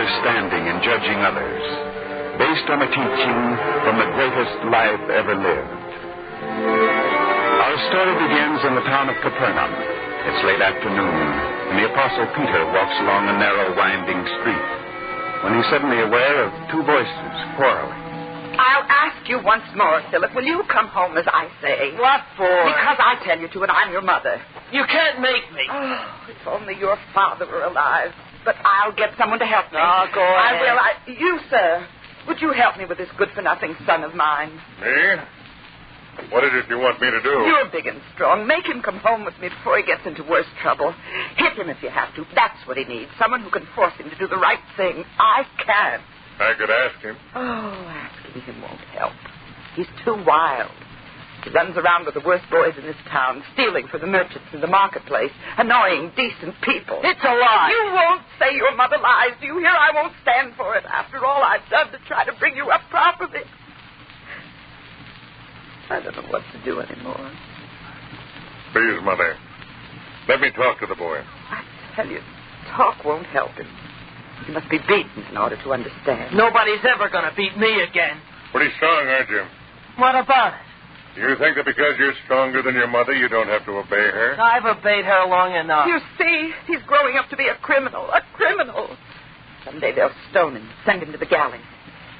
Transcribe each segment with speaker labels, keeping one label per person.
Speaker 1: understanding and judging others, based on a teaching from the greatest life ever lived. Our story begins in the town of Capernaum. It's late afternoon, and the Apostle Peter walks along a narrow, winding street, when he's suddenly aware of two voices quarreling.
Speaker 2: I'll ask you once more, Philip. Will you come home as I say?
Speaker 3: What for?
Speaker 2: Because I tell you to, and I'm your mother.
Speaker 3: You can't make me.
Speaker 2: Oh, if only your father were alive. But I'll get someone to help me.
Speaker 3: Oh, go ahead.
Speaker 2: I will. You, sir, would you help me with this good-for-nothing son of mine?
Speaker 4: Me? What is it you want me to do?
Speaker 2: You're big and strong. Make him come home with me before he gets into worse trouble. Hit him if you have to. That's what he needs. Someone who can force him to do the right thing. I can't.
Speaker 4: I could ask him.
Speaker 2: Oh, asking him won't help. He's too wild. He runs around with the worst boys in this town, stealing from the merchants in the marketplace, annoying decent people.
Speaker 3: It's a lie.
Speaker 2: You won't say your mother lies. Do you hear? I won't stand for it after all I've done to try to bring you up properly. I don't know what to do anymore.
Speaker 4: Please, Mother, let me talk to the boy.
Speaker 2: I tell you, talk won't help him. He must be beaten in order to understand.
Speaker 3: Nobody's ever going to beat me again.
Speaker 4: Pretty strong, aren't you?
Speaker 3: What about it?
Speaker 4: Do you think that because you're stronger than your mother, you don't have to obey her?
Speaker 3: I've obeyed her long enough.
Speaker 2: You see, he's growing up to be a criminal. A criminal. Someday they'll stone him, send him to the galleys.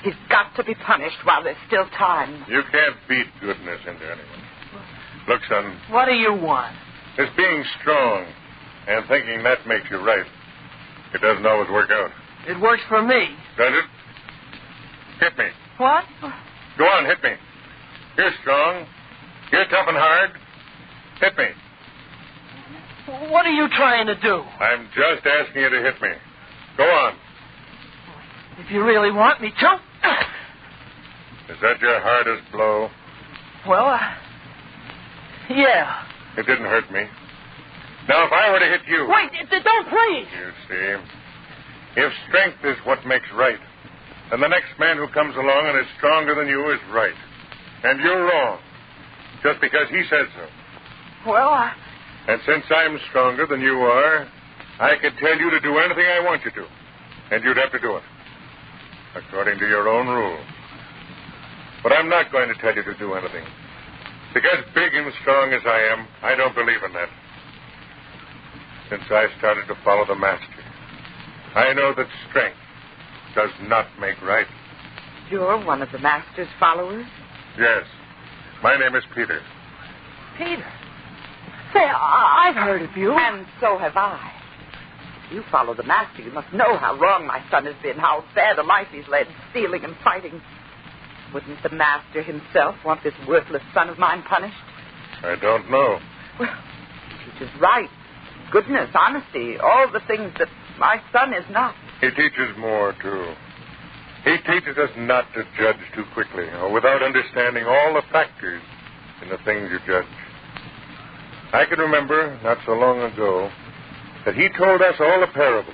Speaker 2: He's got to be punished while there's still time.
Speaker 4: You can't beat goodness into anyone. Look, son.
Speaker 3: What do you want?
Speaker 4: This being strong and thinking that makes you right, it doesn't always work out.
Speaker 3: It works for me.
Speaker 4: Does it? Hit me.
Speaker 3: What?
Speaker 4: Go on, hit me. You're strong. You're tough and hard. Hit me.
Speaker 3: What are you trying to do?
Speaker 4: I'm just asking you to hit me. Go on.
Speaker 3: If you really want me to.
Speaker 4: Is that your hardest blow?
Speaker 3: Well, yeah.
Speaker 4: It didn't hurt me. Now, if I were to hit you...
Speaker 3: Wait, don't please.
Speaker 4: You see, if strength is what makes right, then the next man who comes along and is stronger than you is right. And you're wrong, just because he said so.
Speaker 2: Well,
Speaker 4: And since I'm stronger than you are, I could tell you to do anything I want you to. And you'd have to do it, according to your own rules. But I'm not going to tell you to do anything. Because big and strong as I am, I don't believe in that. Since I started to follow the Master, I know that strength does not make right.
Speaker 2: you're one of the Master's followers?
Speaker 4: Yes. My name is Peter.
Speaker 3: Peter? Say, I've heard of you.
Speaker 2: And so have I. If you follow the Master, you must know how wrong my son has been, how bad a life he's led, stealing and fighting. Wouldn't the Master himself want this worthless son of mine punished?
Speaker 4: I don't know.
Speaker 2: Well, he teaches right, goodness, honesty, all the things that my son is not.
Speaker 4: He teaches more, too. He teaches us not to judge too quickly or without understanding all the factors in the things you judge. I can remember, not so long ago, that he told us all a parable.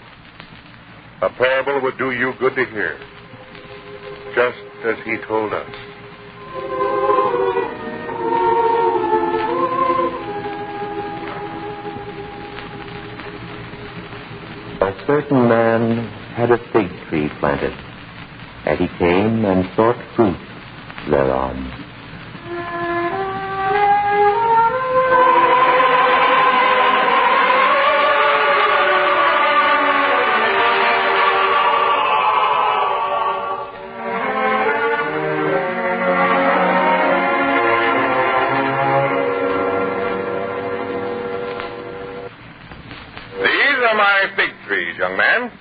Speaker 4: A parable would do you good to hear, just as he told us.
Speaker 5: A certain man had a fig tree planted, and he came and sought fruit thereon.
Speaker 4: Young man,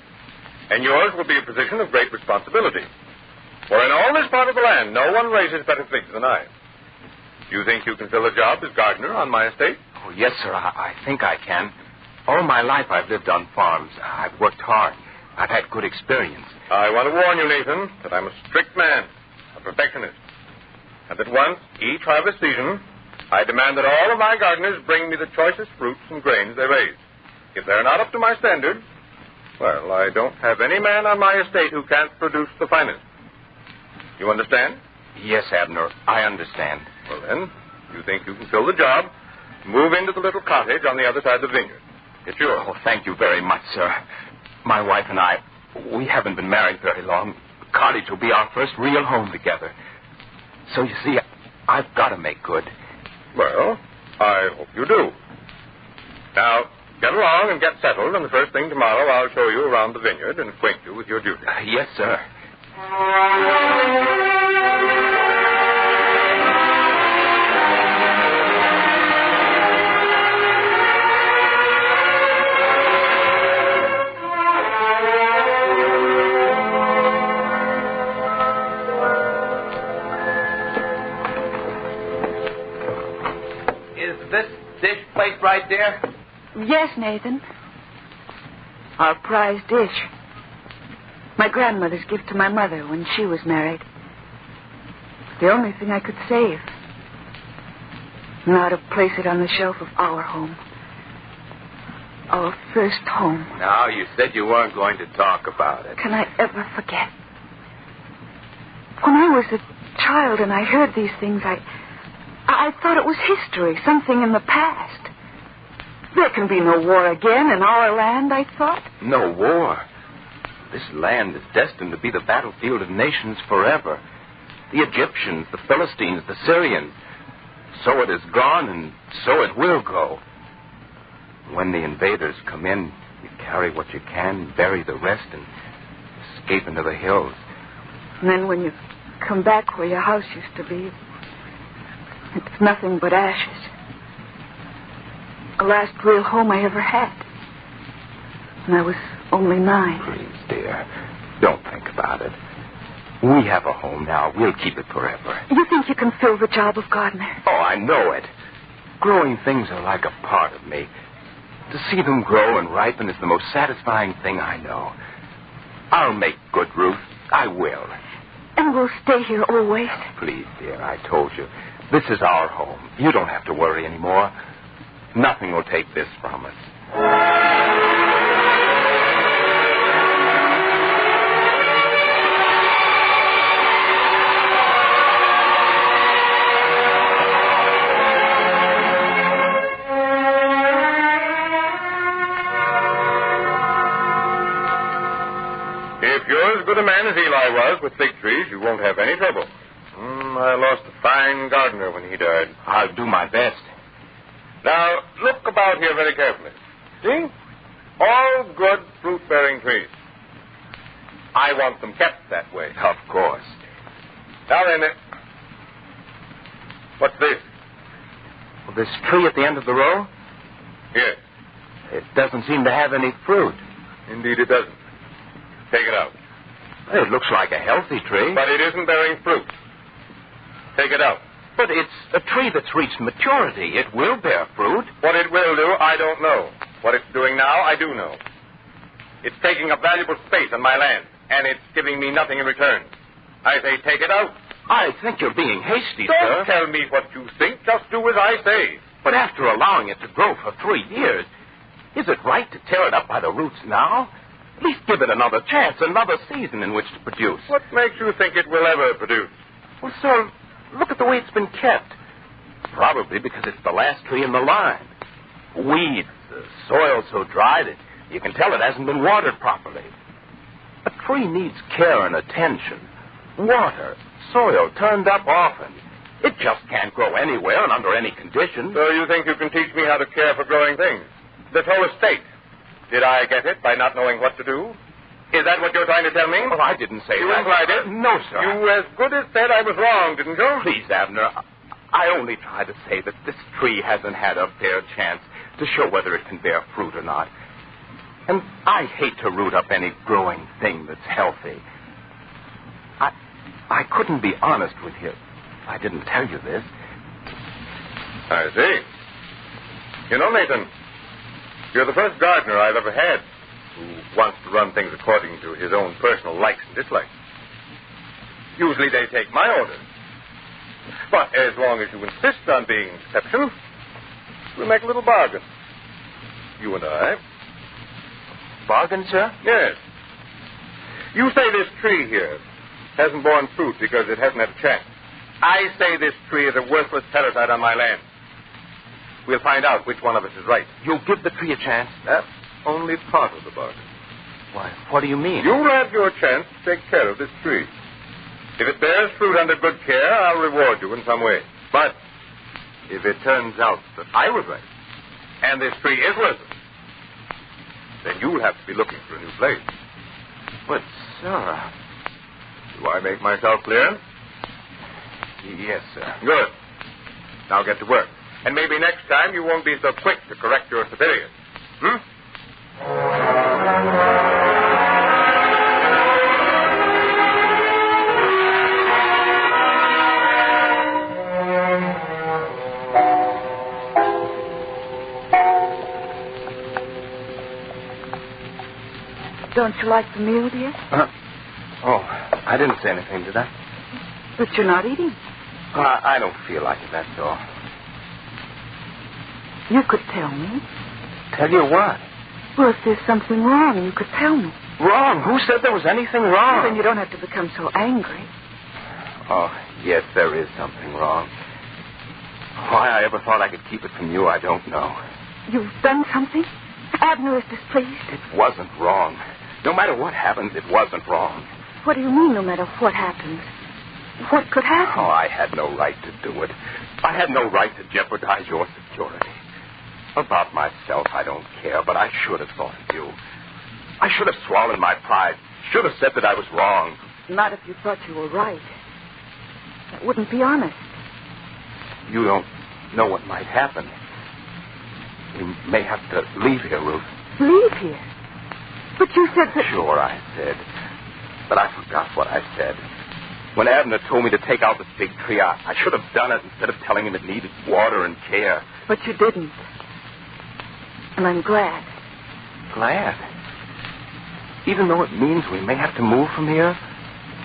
Speaker 4: and yours will be a position of great responsibility. For in all this part of the land, no one raises better figs than I. Do you think you can fill a job as gardener on my estate?
Speaker 6: Oh, yes, sir, I think I can. All my life I've lived on farms. I've worked hard. I've had good experience.
Speaker 4: I want to warn you, Nathan, that I'm a strict man, a perfectionist, and that once, each harvest season, I demand that all of my gardeners bring me the choicest fruits and grains they raise. If they're not up to my standard, well, I don't have any man on my estate who can't produce the finest. You understand?
Speaker 6: Yes, Abner, I understand.
Speaker 4: Well, then, you think you can fill the job, move into the little cottage on the other side of the vineyard. It's yours.
Speaker 6: Oh, thank you very much, sir. My wife and I, We haven't been married very long. The cottage will be our first real home together. So, you see, I've got to make good.
Speaker 4: Well, I hope you do. Now, get along and get settled, and the first thing tomorrow I'll show you around the vineyard and acquaint you with your duties.
Speaker 6: Yes, sir. Is this dish placed right there?
Speaker 3: Yes, Nathan.
Speaker 2: Our prized dish. My grandmother's gift to my mother when she was married. The only thing I could save. Now to place it on the shelf of our home. Our first home.
Speaker 6: Now, you said you weren't going to talk about it.
Speaker 2: Can I ever forget? When I was a child and I heard these things, I thought it was history, something in the past. There can be no war again in our land, I thought.
Speaker 6: No war. This land is destined to be the battlefield of nations forever. The Egyptians, the Philistines, the Syrians. So it has gone, and so it will go. When the invaders come in, you carry what you can, bury the rest, and escape into the hills.
Speaker 2: And then when you come back where your house used to be, it's nothing but ashes. The last real home I ever had. And I was only 9.
Speaker 6: Please, dear, don't think about it. We have a home now. We'll keep it forever.
Speaker 2: You think you can fill the job of gardener?
Speaker 6: Oh, I know it. Growing things are like a part of me. To see them grow and ripen is the most satisfying thing I know. I'll make good, Ruth. I will.
Speaker 2: And we'll stay here always?
Speaker 6: Please, dear, I told you. This is our home. You don't have to worry anymore. Nothing will take this from us.
Speaker 4: If you're as good a man as Eli was with fig trees, you won't have any trouble. I lost a fine gardener when he died.
Speaker 6: I'll do my best.
Speaker 4: Now, look about here very carefully. See? All good fruit-bearing trees. I want them kept that way.
Speaker 6: Of course.
Speaker 4: Now then, what's this?
Speaker 6: Well, this tree at the end of the row?
Speaker 4: Yes.
Speaker 6: It doesn't seem to have any fruit.
Speaker 4: Indeed it doesn't. Take it out.
Speaker 6: It looks like a healthy tree.
Speaker 4: But it isn't bearing fruit. Take it out.
Speaker 6: But it's a tree that's reached maturity. It will bear fruit.
Speaker 4: What it will do, I don't know. What it's doing now, I do know. It's taking up valuable space on my land, and it's giving me nothing in return. I say take it out.
Speaker 6: I think you're being hasty,
Speaker 4: Don't
Speaker 6: sir.
Speaker 4: tell me what you think. Just do as I say.
Speaker 6: But after allowing it to grow for 3 years, is it right to tear it up by the roots now? At least give it another chance, another season in which to produce.
Speaker 4: What makes you think it will ever produce?
Speaker 6: Well, sir, look at the way it's been kept. Probably because it's the last tree in the line. Weeds, the soil so dry that you can tell it hasn't been watered properly. A tree needs care and attention. Water, soil turned up often. It just can't grow anywhere and under any conditions.
Speaker 4: So you think you can teach me how to care for growing things? This whole estate. Did I get it by not knowing what to do? Is that what you're trying to tell me?
Speaker 6: Well, I didn't say
Speaker 4: You
Speaker 6: that.
Speaker 4: implied it?
Speaker 6: No, sir.
Speaker 4: You as good as said I was wrong, didn't you?
Speaker 6: Please, Abner, I only tried to say that this tree hasn't had a fair chance to show whether it can bear fruit or not. And I hate to root up any growing thing that's healthy. I couldn't be honest with you if I didn't tell you this.
Speaker 4: I see. You know, Nathan, you're the first gardener I've ever had who wants to run things according to his own personal likes and dislikes. Usually they take my orders. But as long as you insist on being an exception, we'll make a little bargain. You and I.
Speaker 6: Bargain, sir?
Speaker 4: Yes. You say this tree here hasn't borne fruit because it hasn't had a chance. I say this tree is a worthless parasite on my land. We'll find out which one of us is right.
Speaker 6: You'll give the tree a chance?
Speaker 4: That's only part of the bargain.
Speaker 6: Why, what do you mean?
Speaker 4: You'll have your chance to take care of this tree. If it bears fruit under good care, I'll reward you in some way.
Speaker 6: But if it turns out that I was right, and this tree is worthless, then you'll have to be looking for a new place. But, sir...
Speaker 4: Do I make myself clear?
Speaker 6: Yes, sir.
Speaker 4: Good. Now get to work. And maybe next time you won't be so quick to correct your superiors.
Speaker 2: Don't you like the meal, dear?
Speaker 6: Oh, I didn't say anything, did I?
Speaker 2: But you're not eating.
Speaker 6: I don't feel like it, that's all.
Speaker 2: You could tell me.
Speaker 6: Tell you what?
Speaker 2: Well, if there's something wrong, you could tell me.
Speaker 6: Wrong? Who said there was anything wrong?
Speaker 2: Then you don't have to become so angry.
Speaker 6: Oh, yes, there is something wrong. Why I ever thought I could keep it from you, I don't know.
Speaker 2: You've done something? Abner is displeased.
Speaker 6: It wasn't wrong. No matter what happens, it wasn't wrong.
Speaker 2: What do you mean, no matter what happens? What could happen?
Speaker 6: Oh, I had no right to do it. I had no right to jeopardize your security. About myself, I don't care, but I should have thought of you. I should have swallowed my pride. Should have said that I was wrong.
Speaker 2: Not if you thought you were right. That wouldn't be honest.
Speaker 6: You don't know what might happen. We may have to leave here, Ruth.
Speaker 2: Leave here? But you said that...
Speaker 6: Sure, I said. But I forgot what I said. When Abner told me to take out the fig tree, I should have done it instead of telling him it needed water and care.
Speaker 2: But you didn't. And I'm glad.
Speaker 6: Glad? Even though it means we may have to move from here?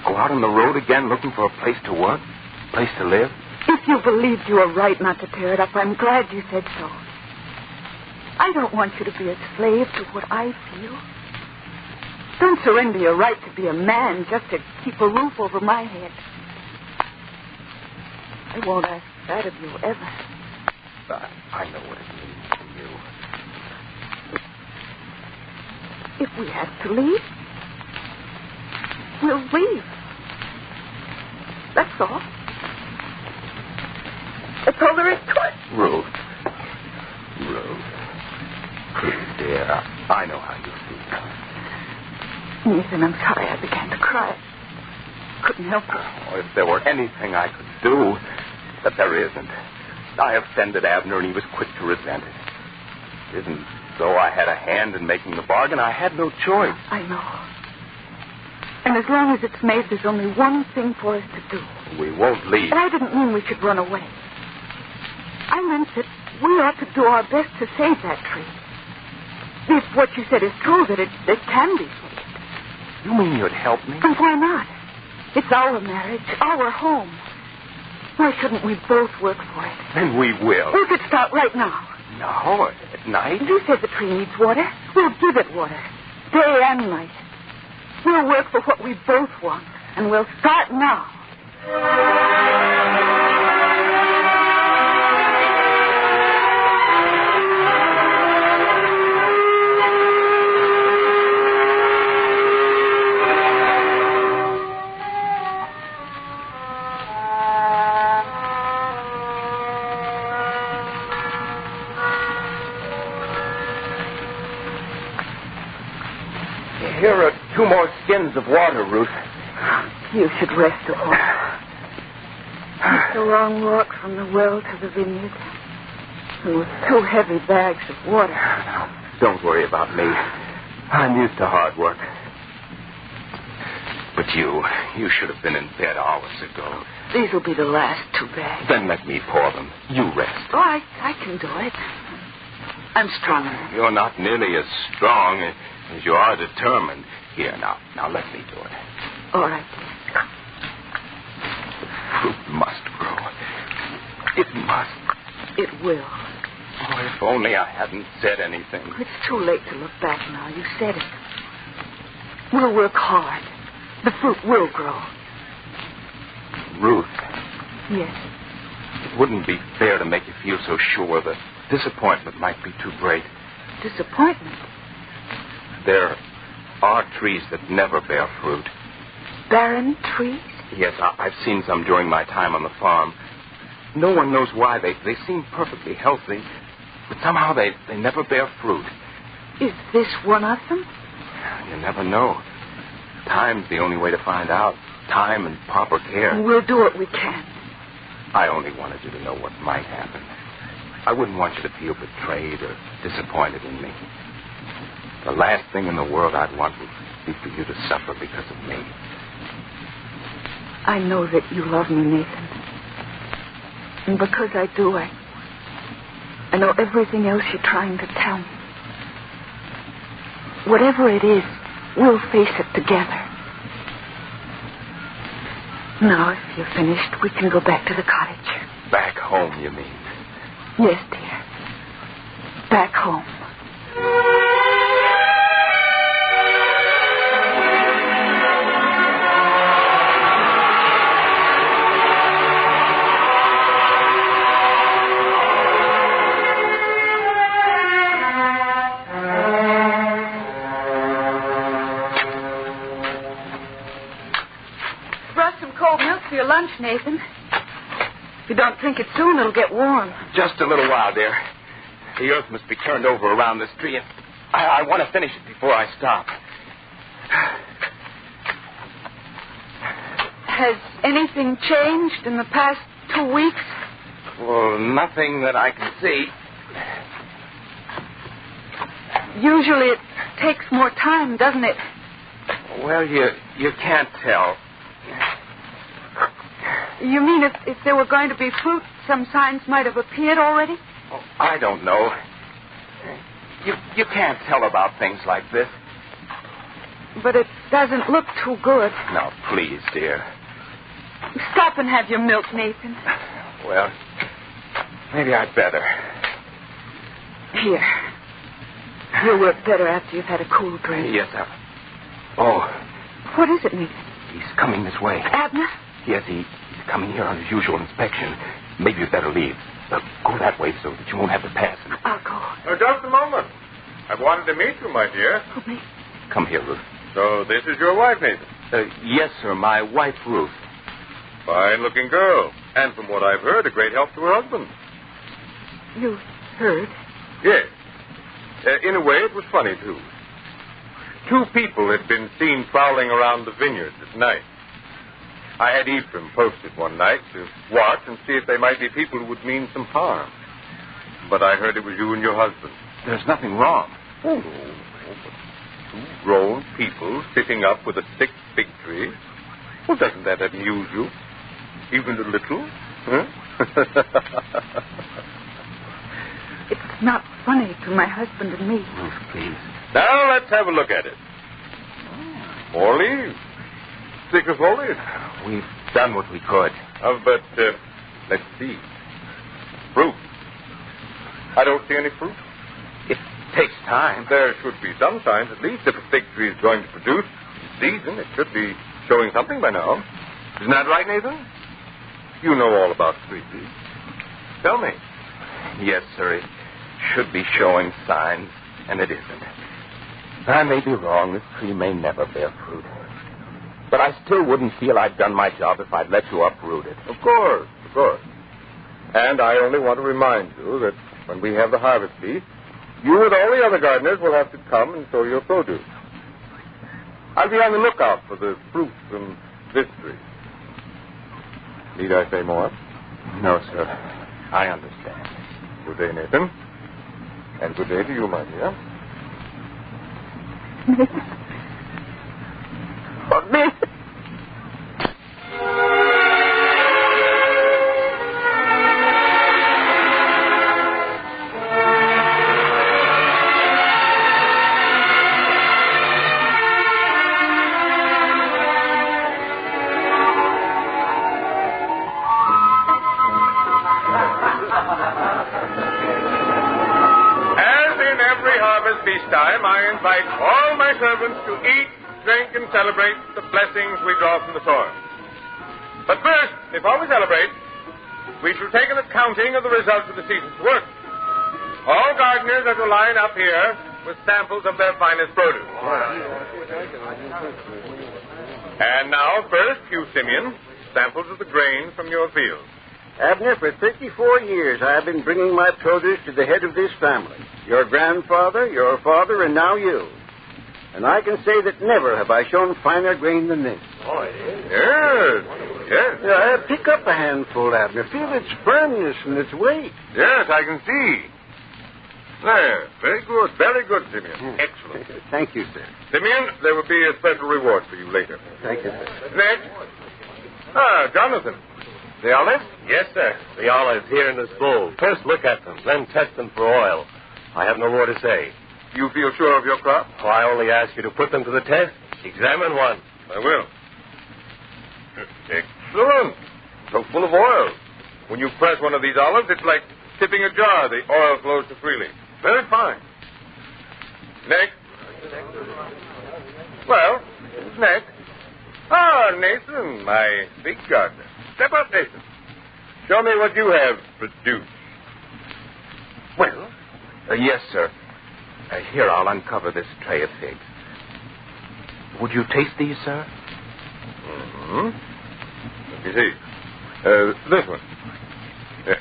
Speaker 6: Go out on the road again looking for a place to work? A place to live?
Speaker 2: If you believed you were right not to tear it up, I'm glad you said so. I don't want you to be a slave to what I feel. Don't surrender your right to be a man just to keep a roof over my head. I won't ask that of you ever.
Speaker 6: But I know what it means to you.
Speaker 2: If we have to leave, we'll leave. That's all. That's all there is to it.
Speaker 6: Ruth. Please, dear, I know how you feel.
Speaker 2: Nathan, I'm sorry I began to cry. Couldn't help it.
Speaker 6: Oh, if there were anything I could do, but there isn't. I offended Abner, and he was quick to resent it. It isn't though I had a hand in making the bargain. I had no choice.
Speaker 2: I know. And as long as it's made, there's only one thing for us to do.
Speaker 6: We won't leave.
Speaker 2: And I didn't mean we should run away. I meant that we ought to do our best to save that tree. If what you said is true, that it can be saved.
Speaker 6: You mean you'd help me?
Speaker 2: And why not? It's our marriage, our home. Why shouldn't we both work for it?
Speaker 6: Then we will.
Speaker 2: We could start right now.
Speaker 6: No, at night?
Speaker 2: You said the tree needs water. We'll give it water, day and night. We'll work for what we both want, and we'll start now.
Speaker 6: Here are 2 more skins of water, Ruth.
Speaker 2: You should rest a while. It's a long walk from the well to the vineyard. And with 2 heavy bags of water.
Speaker 6: Now, don't worry about me. I'm used to hard work. But you should have been in bed hours ago.
Speaker 2: These will be the last 2 bags.
Speaker 6: Then let me pour them. You rest.
Speaker 2: Oh, I can do it. I'm strong enough.
Speaker 6: You're not nearly as strong as you are determined. Here, now let me do it.
Speaker 2: All right.
Speaker 6: Fruit must grow. It must.
Speaker 2: It will.
Speaker 6: Oh, if only I hadn't said anything.
Speaker 2: It's too late to look back now. You said it. We'll work hard. The fruit will grow.
Speaker 6: Ruth.
Speaker 2: Yes.
Speaker 6: It wouldn't be fair to make you feel so sure that disappointment might be too great.
Speaker 2: Disappointment?
Speaker 6: There are trees that never bear fruit.
Speaker 3: Barren trees?
Speaker 6: Yes, I've seen some during my time on the farm. No one knows why. They seem perfectly healthy, but somehow they never bear fruit.
Speaker 3: Is this one of them?
Speaker 6: You never know. Time's the only way to find out. Time and proper care.
Speaker 3: We'll do what we can.
Speaker 6: I only wanted you to know what might happen. I wouldn't want you to feel betrayed or disappointed in me. The last thing in the world I'd want would be for you to suffer because of me.
Speaker 3: I know that you love me, Nathan. And because I do, I know everything else you're trying to tell me. Whatever it is, we'll face it together. Now, if you're finished, we can go back to the cottage.
Speaker 6: Back home, you mean?
Speaker 3: Yes, dear. Back home.
Speaker 2: For your lunch, Nathan. If you don't drink it soon, it'll get warm.
Speaker 6: Just a little while, dear. The earth must be turned over around this tree, and I want to finish it before I stop.
Speaker 2: Has anything changed in the past 2 weeks?
Speaker 6: Well, nothing that I can see.
Speaker 2: Usually it takes more time, doesn't it?
Speaker 6: Well, you can't tell.
Speaker 2: You mean if there were going to be fruit, some signs might have appeared already?
Speaker 6: Oh, I don't know. You can't tell about things like this.
Speaker 2: But it doesn't look too good.
Speaker 6: Now, please, dear.
Speaker 2: Stop and have your milk, Nathan.
Speaker 6: Well, maybe I'd better.
Speaker 2: Here. You'll work better after you've had a cool drink.
Speaker 6: Yes, Oh.
Speaker 2: What is it, Nathan?
Speaker 6: He's coming this way.
Speaker 2: Abner?
Speaker 6: Yes, he's coming here on his usual inspection. Maybe you'd better leave. Go that way so that you won't have to pass him.
Speaker 2: I'll go.
Speaker 4: Oh, just a moment. I've wanted to meet you, my dear.
Speaker 2: Oh, me?
Speaker 6: Come here, Ruth.
Speaker 4: So this is your wife, Nathan?
Speaker 6: Yes, sir. My wife, Ruth.
Speaker 4: Fine-looking girl. And from what I've heard, a great help to her husband.
Speaker 2: You heard?
Speaker 4: Yes. In a way, it was funny, too. 2 people had been seen prowling around the vineyards at night. I had Ephraim posted one night to watch and see if they might be people who would mean some harm. But I heard it was you and your husband.
Speaker 6: There's nothing wrong.
Speaker 4: Oh, but 2 grown people sitting up with a sick fig tree. Well, doesn't that amuse you? Even a little? Huh?
Speaker 2: It's not funny to my husband and me.
Speaker 6: Ruth, please.
Speaker 4: Now, let's have a look at it. More leaves. Thicker foliage.
Speaker 6: We've done what we could.
Speaker 4: But, let's see. Fruit. I don't see any fruit.
Speaker 6: It takes time.
Speaker 4: There should be some signs, at least, if a fig tree is going to produce in season. It should be showing something by now. Isn't that right, Nathan? You know all about trees. Tell me.
Speaker 6: Yes, sir. It should be showing signs, and it isn't. I may be wrong. This tree may never bear fruit. But I still wouldn't feel I'd done my job if I'd let you uproot it.
Speaker 4: Of course, of course. And I only want to remind you that when we have the harvest feast, you and all the other gardeners will have to come and sow your produce. I'll be on the lookout for the fruit from this tree. Need I say more?
Speaker 6: No, sir. I understand.
Speaker 4: Good day, Nathan. And good day to you, my dear.
Speaker 2: Nathan. Oh, Nathan.
Speaker 4: Feast time, I invite all my servants to eat, drink, and celebrate the blessings we draw from the soil. But first, before we celebrate, we shall take an accounting of the results of the season's work. All gardeners are to line up here with samples of their finest produce. And now, first, you, Simeon, samples of the grain from your field.
Speaker 7: Abner, for 34 years I have been bringing my produce to the head of this family. Your grandfather, your father, and now you. And I can say that never have I shown finer grain than this.
Speaker 4: Oh, yes.
Speaker 7: Yeah, pick up a handful, Abner. Feel its firmness and its weight.
Speaker 4: Yes, I can see. There, very good, Simeon. Excellent.
Speaker 7: Thank you, sir.
Speaker 4: Simeon, there will be a special reward for you later.
Speaker 7: Thank you, sir.
Speaker 4: Next. Jonathan. The olives?
Speaker 6: Yes, sir. The olives here in this bowl. First look at them, then test them for oil. I have no more to say.
Speaker 4: You feel sure of your crop?
Speaker 6: Oh, I only ask you to put them to the test. Examine one.
Speaker 4: I will. Excellent. So full of oil. When you press one of these olives, it's like tipping a jar. The oil flows freely. Very fine. Next. Well, who's next? Nathan, my big gardener. Step up, Nathan. Show me what you have produced.
Speaker 6: Well, yes, sir. Here, I'll uncover this tray of figs. Would you taste these, sir?
Speaker 4: Mm-hmm. Let me see. This one. Yeah.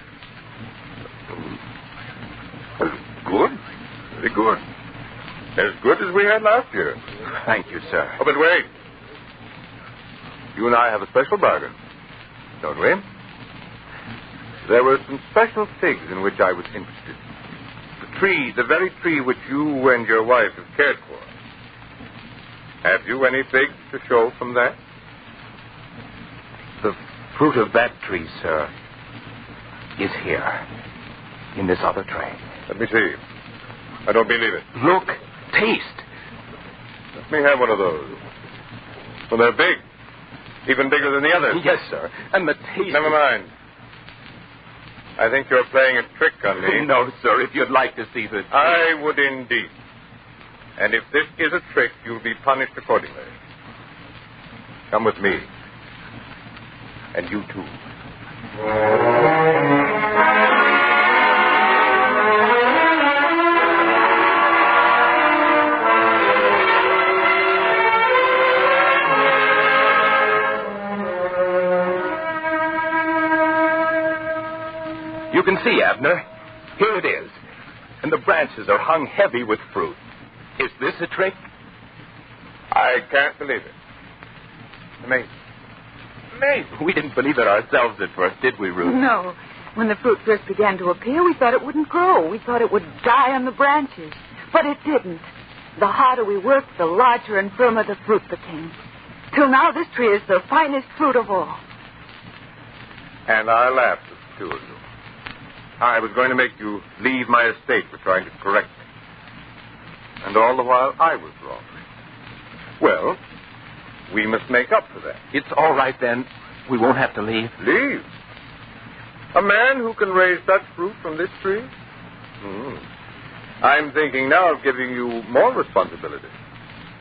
Speaker 4: Good. Very good. As good as we had last year.
Speaker 6: Thank you, sir.
Speaker 4: Oh, but wait. You and I have a special bargain, don't we? There were some special figs in which I was interested. The very tree which you and your wife have cared for. Have you any figs to show from that?
Speaker 6: The fruit of that tree, sir, is here, in this other tray.
Speaker 4: Let me see. I don't believe it.
Speaker 6: Look, taste.
Speaker 4: Let me have one of those. Well, they're big. Even bigger than the others.
Speaker 6: Yes, sir. And the taste...
Speaker 4: Never mind. I think you're playing a trick on me.
Speaker 6: No, sir, if you'd like to see the...
Speaker 4: I would indeed. And if this is a trick, you'll be punished accordingly. Come with me. And you too.
Speaker 6: You can see, Abner. Here it is. And the branches are hung heavy with fruit. Is this a trick?
Speaker 4: I can't believe it. Amazing.
Speaker 6: We didn't believe it ourselves at first, did we, Ruth?
Speaker 3: No. When the fruit first began to appear, we thought it wouldn't grow. We thought it would die on the branches. But it didn't. The harder we worked, the larger and firmer the fruit became. Till now, this tree is the finest fruit of all.
Speaker 4: And I laughed at the two of you. I was going to make you leave my estate for trying to correct me. And all the while, I was wrong. Well, we must make up for that.
Speaker 6: It's all right, then. We won't have to leave.
Speaker 4: Leave? A man who can raise such fruit from this tree? I'm thinking now of giving you more responsibility,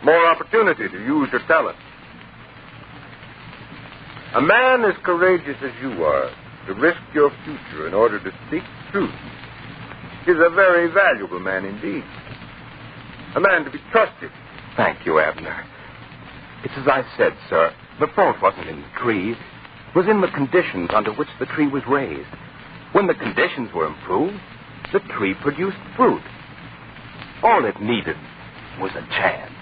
Speaker 4: more opportunity to use your talent. A man as courageous as you are to risk your future in order to seek truth is a very valuable man indeed. A man to be trusted.
Speaker 6: Thank you, Abner. It's as I said, sir. The fault wasn't in the tree. It was in the conditions under which the tree was raised. When the conditions were improved, the tree produced fruit. All it needed was a chance.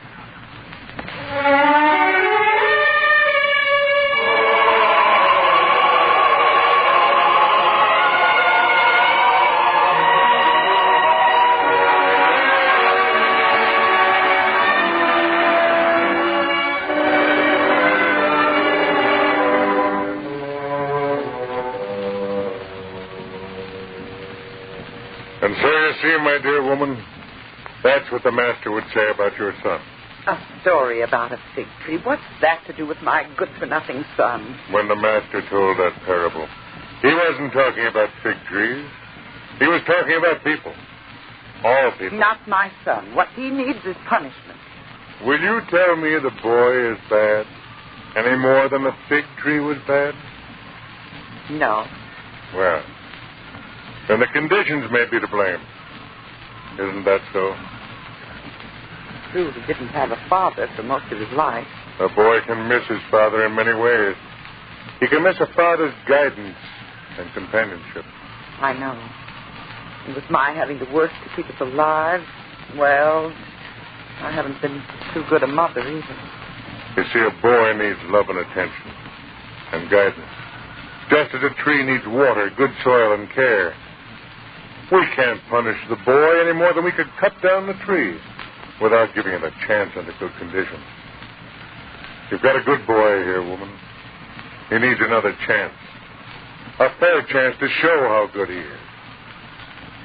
Speaker 4: And so you see, my dear woman, that's what the master would say about your son.
Speaker 2: A story about a fig tree. What's that to do with my good-for-nothing son?
Speaker 4: When the master told that parable, he wasn't talking about fig trees. He was talking about people. All people.
Speaker 2: Not my son. What he needs is punishment.
Speaker 4: Will you tell me the boy is bad any more than the fig tree was bad?
Speaker 2: No.
Speaker 4: Well, then the conditions may be to blame. Isn't that so?
Speaker 2: true he didn't have a father for most of his life.
Speaker 4: A boy can miss his father in many ways. He can miss a father's guidance and companionship.
Speaker 2: I know. And with my having to work to keep us alive, well, I haven't been too good a mother either.
Speaker 4: You see, a boy needs love and attention and guidance. Just as a tree needs water, good soil, and care. We can't punish the boy any more than we could cut down the tree without giving it a chance under good conditions. You've got a good boy here, woman. He needs another chance. A fair chance to show how good he is.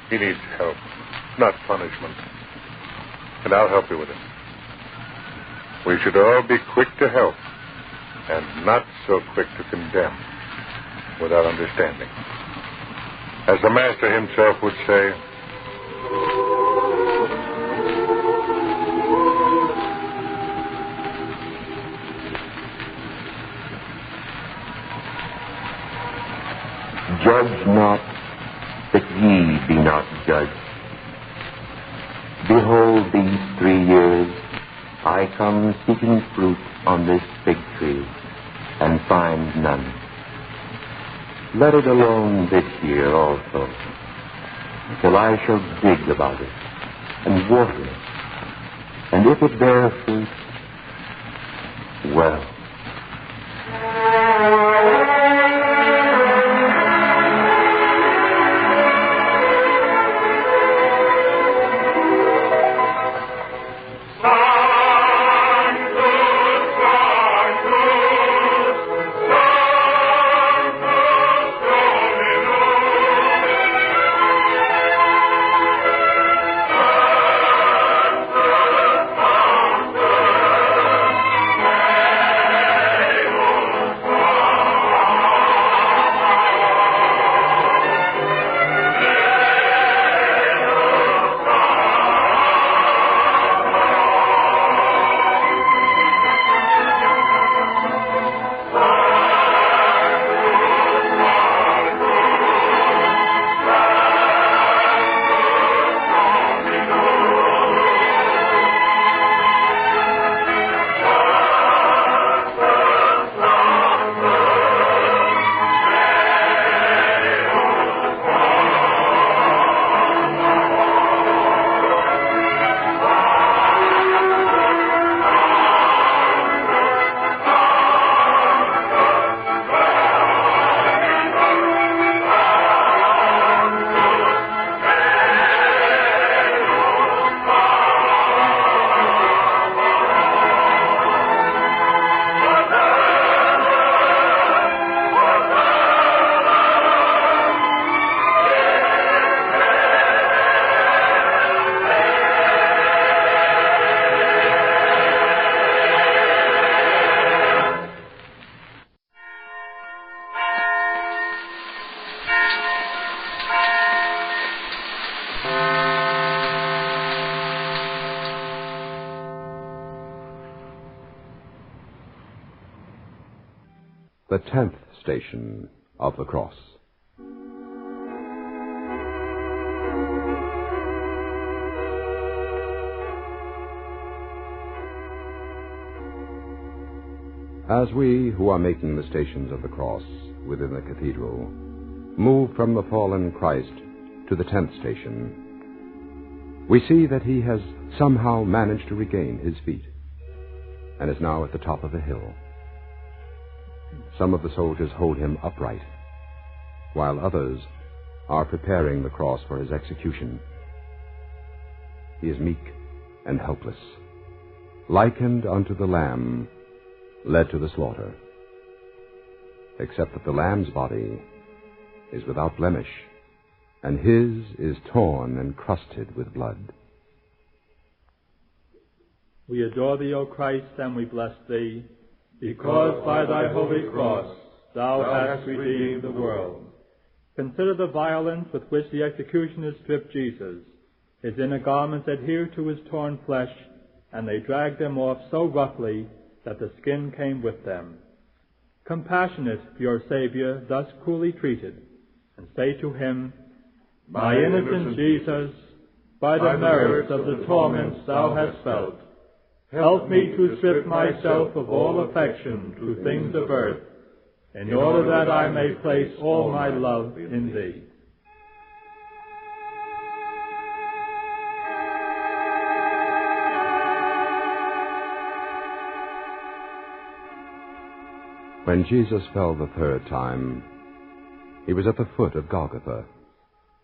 Speaker 4: He needs help, not punishment. And I'll help you with it. We should all be quick to help and not so quick to condemn without understanding. As the Master himself would say,
Speaker 5: judge not, that ye be not judged. Behold, these 3 years I come seeking fruit on this fig tree, and find none. Let it alone this year also, till I shall dig about it, and water it. And if it bear fruit, well.
Speaker 8: The 10th station of the cross. As we who are making the stations of the cross within the cathedral move from the fallen Christ to the 10th station, we see that he has somehow managed to regain his feet and is now at the top of the hill. Some of the soldiers hold him upright, while others are preparing the cross for his execution. He is meek and helpless, likened unto the lamb led to the slaughter, except that the lamb's body is without blemish, and his is torn and crusted with blood.
Speaker 9: We adore thee, O Christ, and we bless thee, because by thy holy cross thou hast redeemed the world. Consider the violence with which the executioners stripped Jesus. His inner garments adhered to his torn flesh, and they dragged them off so roughly that the skin came with them. Compassionate, your Savior, thus cruelly treated, and say to him, My innocent Jesus, by the merits of the torments thou hast felt, Help me to strip myself of all affection to things of earth, in order that I may place all my love in thee.
Speaker 8: When Jesus fell the third time, he was at the foot of Golgotha,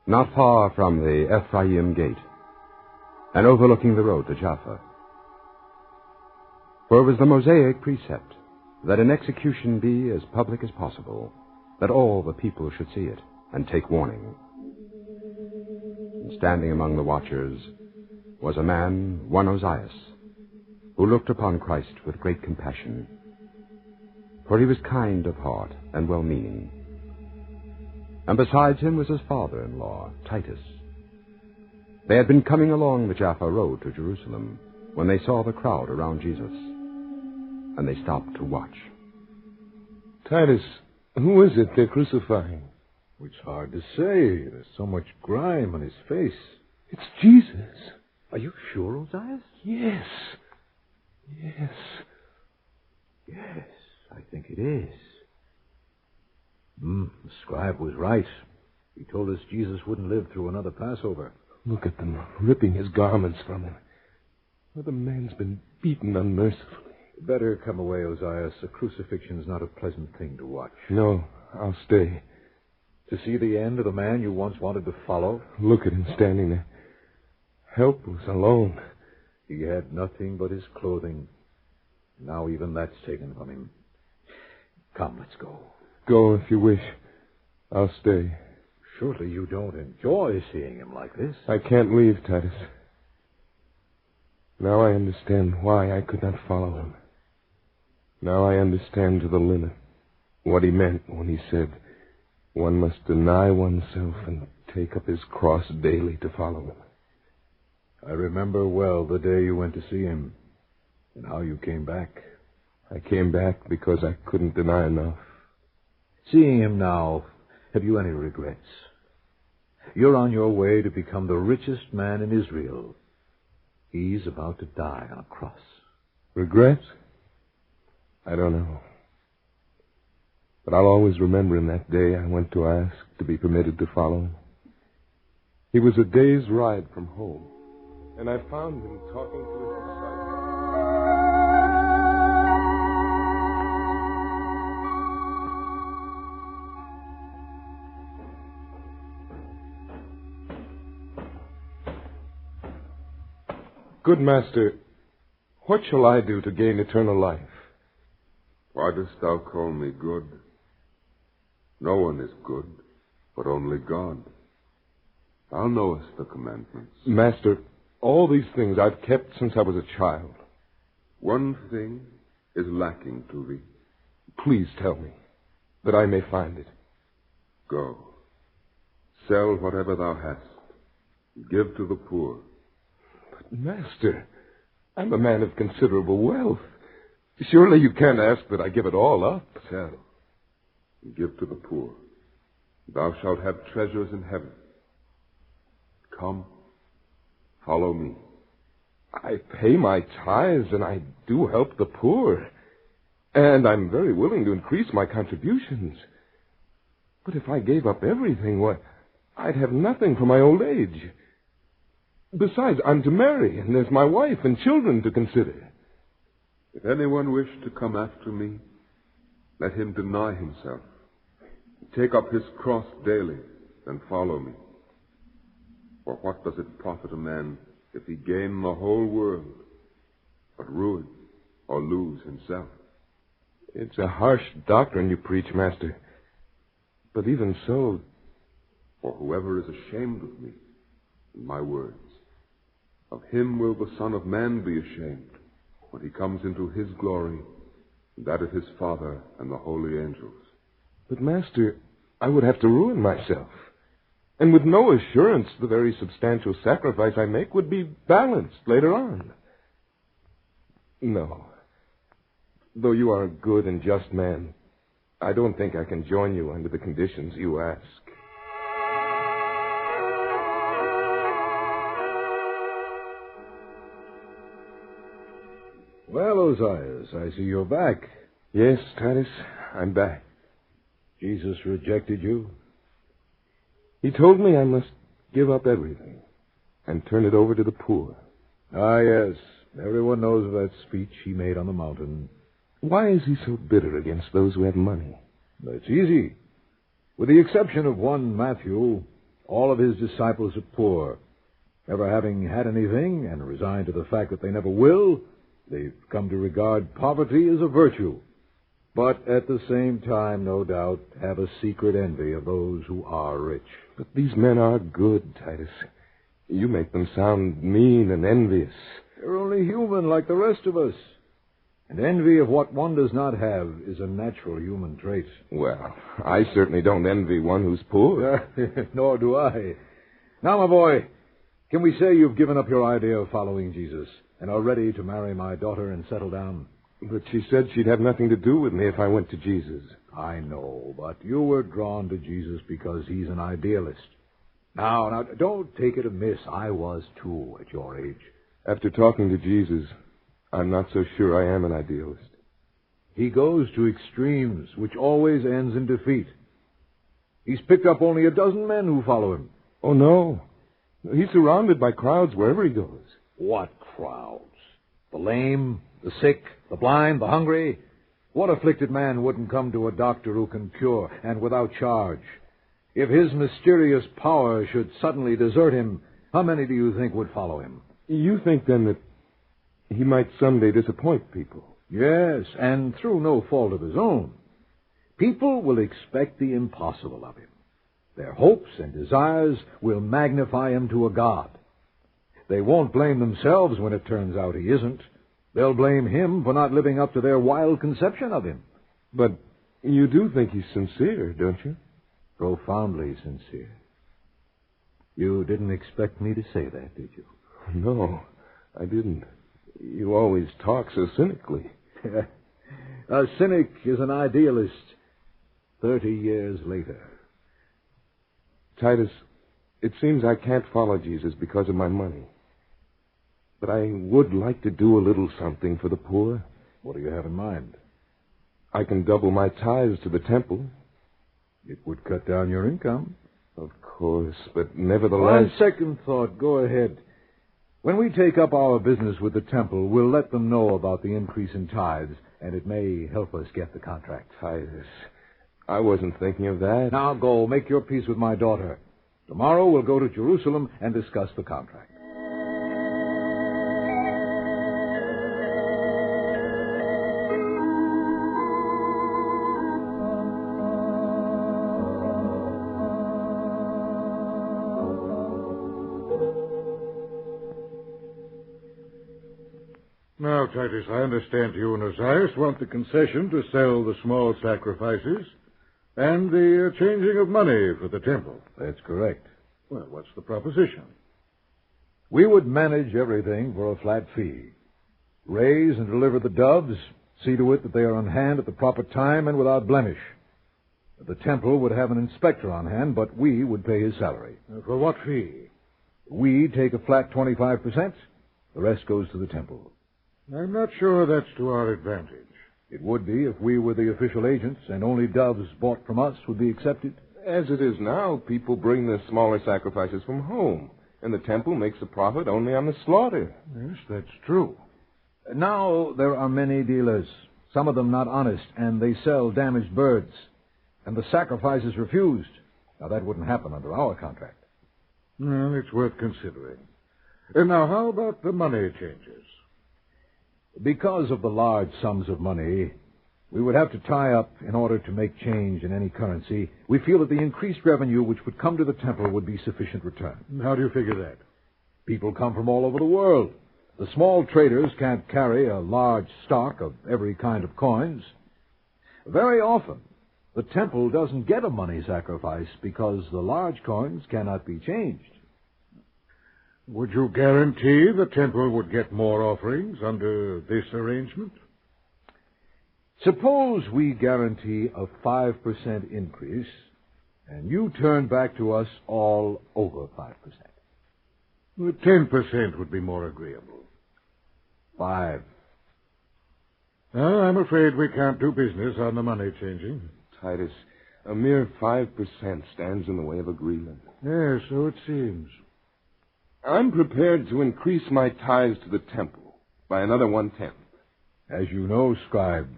Speaker 8: not far from the Ephraim gate, and overlooking the road to Jaffa. For it was the Mosaic precept that an execution be as public as possible, that all the people should see it and take warning. And standing among the watchers was a man, one Ozias, who looked upon Christ with great compassion, for he was kind of heart and well-meaning. And besides him was his father-in-law, Titus. They had been coming along the Jaffa road to Jerusalem when they saw the crowd around Jesus, and they stopped to watch.
Speaker 10: Titus, who is it they're crucifying?
Speaker 11: It's hard to say. There's so much grime on his face.
Speaker 10: It's Jesus.
Speaker 11: Are you sure, Ozias?
Speaker 10: Yes. Yes.
Speaker 11: Yes, I think it is. The scribe was right. He told us Jesus wouldn't live through another Passover.
Speaker 10: Look at them ripping his garments from him. Well, the man's been beaten unmercifully.
Speaker 11: Better come away, Ozias. A crucifixion's not a pleasant thing to watch.
Speaker 10: No, I'll stay.
Speaker 11: To see the end of the man you once wanted to follow?
Speaker 10: Look at him standing there, helpless, alone.
Speaker 11: He had nothing but his clothing. Now even that's taken from him. Come, let's go.
Speaker 10: Go if you wish. I'll stay.
Speaker 11: Surely you don't enjoy seeing him like this.
Speaker 10: I can't leave, Titus. Now I understand why I could not follow him. Now I understand to the limit what he meant when he said one must deny oneself and take up his cross daily to follow him.
Speaker 11: I remember well the day you went to see him and how you came back.
Speaker 10: I came back because I couldn't deny enough.
Speaker 11: Seeing him now, have you any regrets? You're on your way to become the richest man in Israel. He's about to die on a cross.
Speaker 10: Regrets? I don't know. But I'll always remember in that day I went to ask to be permitted to follow him. He was a day's ride from home, and I found him talking to his disciples. Good master, what shall I do to gain eternal life?
Speaker 12: Why dost thou call me good? No one is good, but only God. Thou knowest the commandments.
Speaker 10: Master, all these things I've kept since I was a child.
Speaker 12: One thing is lacking to thee.
Speaker 10: Please tell me, that I may find it.
Speaker 12: Go. Sell whatever thou hast. Give to the poor.
Speaker 10: But, Master, I'm a man of considerable wealth. Surely you can't ask that I give it all up.
Speaker 12: Sell. And give to the poor. Thou shalt have treasures in heaven. Come, follow me.
Speaker 10: I pay my tithes and I do help the poor. And I'm very willing to increase my contributions. But if I gave up everything, why, I'd have nothing for my old age. Besides, I'm to marry, and there's my wife and children to consider.
Speaker 12: If anyone wish to come after me, let him deny himself. Take up his cross daily, and follow me. For what does it profit a man if he gain the whole world, but ruin or lose himself?
Speaker 10: It's a harsh doctrine you preach, Master. But even so...
Speaker 12: For whoever is ashamed of me and my words, of him will the Son of Man be ashamed when he comes into his glory, and that of his Father and the holy angels.
Speaker 10: But, Master, I would have to ruin myself. And with no assurance the very substantial sacrifice I make would be balanced later on. No. Though you are a good and just man, I don't think I can join you under the conditions you ask.
Speaker 11: Well, Ozias, I see you're back.
Speaker 10: Yes, Titus, I'm back.
Speaker 11: Jesus rejected you?
Speaker 10: He told me I must give up everything and turn it over to the poor.
Speaker 11: Ah, yes. Everyone knows of that speech he made on the mountain.
Speaker 10: Why is he so bitter against those who have money?
Speaker 11: That's easy. With the exception of one Matthew, all of his disciples are poor. Never having had anything and resigned to the fact that they never will, they've come to regard poverty as a virtue. But at the same time, no doubt, have a secret envy of those who are rich.
Speaker 10: But these men are good, Titus. You make them sound mean and envious.
Speaker 11: They're only human like the rest of us. And envy of what one does not have is a natural human trait.
Speaker 10: Well, I certainly don't envy one who's poor.
Speaker 11: Nor do I. Now, my boy, can we say you've given up your idea of following Jesus and are ready to marry my daughter and settle down?
Speaker 10: But she said she'd have nothing to do with me if I went to Jesus.
Speaker 11: I know, but you were drawn to Jesus because he's an idealist. Now, don't take it amiss. I was, too, at your age.
Speaker 10: After talking to Jesus, I'm not so sure I am an idealist.
Speaker 11: He goes to extremes, which always ends in defeat. He's picked up only a dozen men who follow him.
Speaker 10: Oh, no. He's surrounded by crowds wherever he goes.
Speaker 11: What crowds? The lame, the sick, the blind, the hungry. What afflicted man wouldn't come to a doctor who can cure, and without charge? If his mysterious power should suddenly desert him, how many do you think would follow him?
Speaker 10: You think, then, that he might someday disappoint people?
Speaker 11: Yes, and through no fault of his own. People will expect the impossible of him. Their hopes and desires will magnify him to a god. They won't blame themselves when it turns out he isn't. They'll blame him for not living up to their wild conception of him.
Speaker 10: But you do think he's sincere, don't you?
Speaker 11: Profoundly sincere. You didn't expect me to say that, did you?
Speaker 10: No, I didn't. You always talk so cynically.
Speaker 11: A cynic is an idealist 30 years later.
Speaker 10: Titus, it seems I can't follow Jesus because of my money. But I would like to do a little something for the poor.
Speaker 11: What do you have in mind?
Speaker 10: I can double my tithes to the temple.
Speaker 11: It would cut down your income.
Speaker 10: Of course, but nevertheless...
Speaker 11: On second thought, go ahead. When we take up our business with the temple, we'll let them know about the increase in tithes, and it may help us get the contract.
Speaker 10: Titus, I wasn't thinking of that.
Speaker 11: Now go, make your peace with my daughter. Tomorrow we'll go to Jerusalem and discuss the contract.
Speaker 13: Now, Titus, I understand you and Ozias want the concession to sell the small sacrifices and the changing of money for the temple.
Speaker 11: That's correct.
Speaker 13: Well, what's the proposition?
Speaker 11: We would manage everything for a flat fee. Raise and deliver the doves, see to it that they are on hand at the proper time and without blemish. The temple would have an inspector on hand, but we would pay his salary.
Speaker 13: For what fee?
Speaker 11: We take a flat 25%. The rest goes to the temple.
Speaker 13: I'm not sure that's to our advantage.
Speaker 11: It would be if we were the official agents and only doves bought from us would be accepted.
Speaker 10: As it is now, people bring the smaller sacrifices from home, and the temple makes a profit only on the slaughter.
Speaker 13: Yes, that's true.
Speaker 11: Now there are many dealers, some of them not honest, and they sell damaged birds, and the sacrifice is refused. Now, that wouldn't happen under our contract.
Speaker 13: Well, it's worth considering. Now, how about the money changes?
Speaker 11: Because of the large sums of money we would have to tie up in order to make change in any currency, we feel that the increased revenue which would come to the temple would be sufficient return.
Speaker 13: How do you figure that?
Speaker 11: People come from all over the world. The small traders can't carry a large stock of every kind of coins. Very often, the temple doesn't get a money sacrifice because the large coins cannot be changed.
Speaker 13: Would you guarantee the temple would get more offerings under this arrangement?
Speaker 11: Suppose we guarantee a 5% increase, and you turn back to us all over 5%.
Speaker 13: 10% would be more agreeable.
Speaker 11: 5.
Speaker 13: I'm afraid we can't do business on the money changing.
Speaker 10: Titus, a mere 5% stands in the way of agreement.
Speaker 13: Yes, so it seems.
Speaker 10: I'm prepared to increase my tithes to the temple by another 1/10.
Speaker 11: As you know, scribe,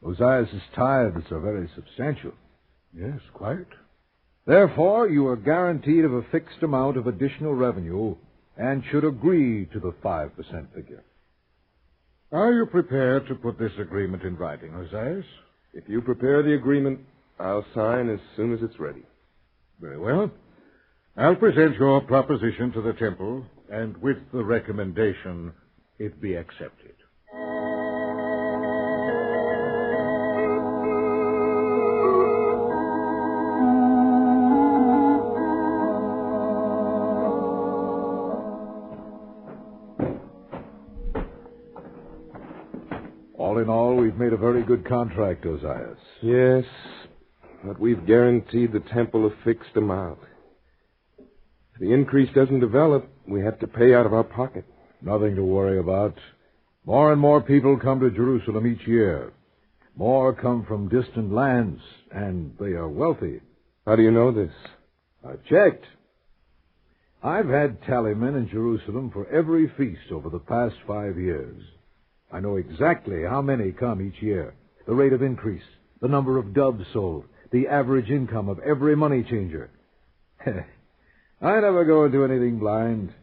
Speaker 11: Ozias' tithes are very substantial.
Speaker 13: Yes, quite.
Speaker 11: Therefore, you are guaranteed of a fixed amount of additional revenue and should agree to the 5% figure.
Speaker 13: Are you prepared to put this agreement in writing, Ozias?
Speaker 10: If you prepare the agreement, I'll sign as soon as it's ready.
Speaker 13: Very well. I'll present your proposition to the temple, and with the recommendation, it be accepted.
Speaker 11: All in all, we've made a very good contract, Ozias.
Speaker 10: Yes, but we've guaranteed the temple a fixed amount. If the increase doesn't develop, we have to pay out of our pocket.
Speaker 11: Nothing to worry about. More and more people come to Jerusalem each year. More come from distant lands, and they are wealthy.
Speaker 10: How do you know this?
Speaker 11: I've checked. I've had tallymen in Jerusalem for every feast over the past 5 years. I know exactly how many come each year, the rate of increase, the number of doves sold, the average income of every money changer. I never go into anything blind.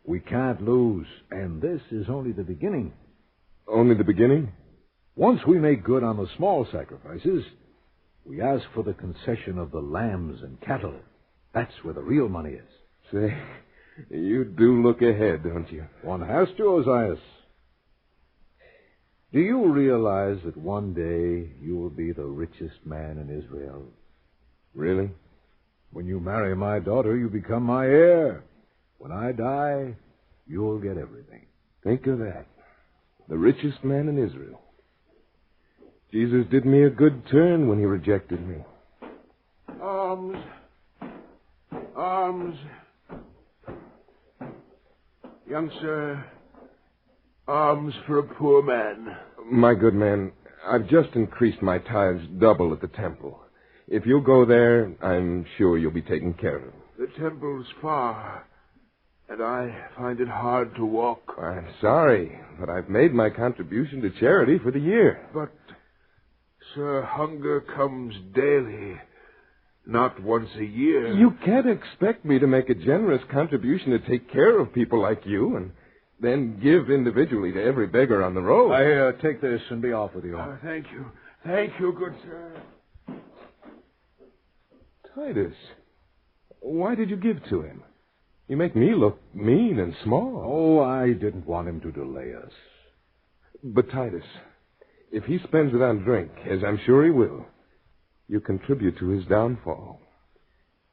Speaker 11: We can't lose, and this is only the beginning.
Speaker 10: Only the beginning?
Speaker 11: Once we make good on the small sacrifices, we ask for the concession of the lambs and cattle. That's where the real money is.
Speaker 10: Say, you do look ahead, don't you?
Speaker 11: One has to, Ozias. Do you realize that one day you will be the richest man in Israel?
Speaker 10: Really?
Speaker 11: When you marry my daughter, you become my heir. When I die, you'll get everything.
Speaker 10: Think of that. The richest man in Israel. Jesus did me a good turn when he rejected me.
Speaker 14: Alms. Young sir, alms for a poor man.
Speaker 10: My good man, I've just increased my tithes double at the temple. If you'll go there, I'm sure you'll be taken care of.
Speaker 14: The temple's far, and I find it hard to walk.
Speaker 10: I'm sorry, but I've made my contribution to charity for the year.
Speaker 14: But, sir, hunger comes daily, not once a year.
Speaker 10: You can't expect me to make a generous contribution to take care of people like you and then give individually to every beggar on the road.
Speaker 11: I take this and be off with you.
Speaker 14: Thank you. Thank you, good sir.
Speaker 10: Titus, why did you give to him? You make me look mean and small.
Speaker 11: Oh, I didn't want him to delay us.
Speaker 10: But, Titus, if he spends it on drink, as I'm sure he will, you contribute to his downfall.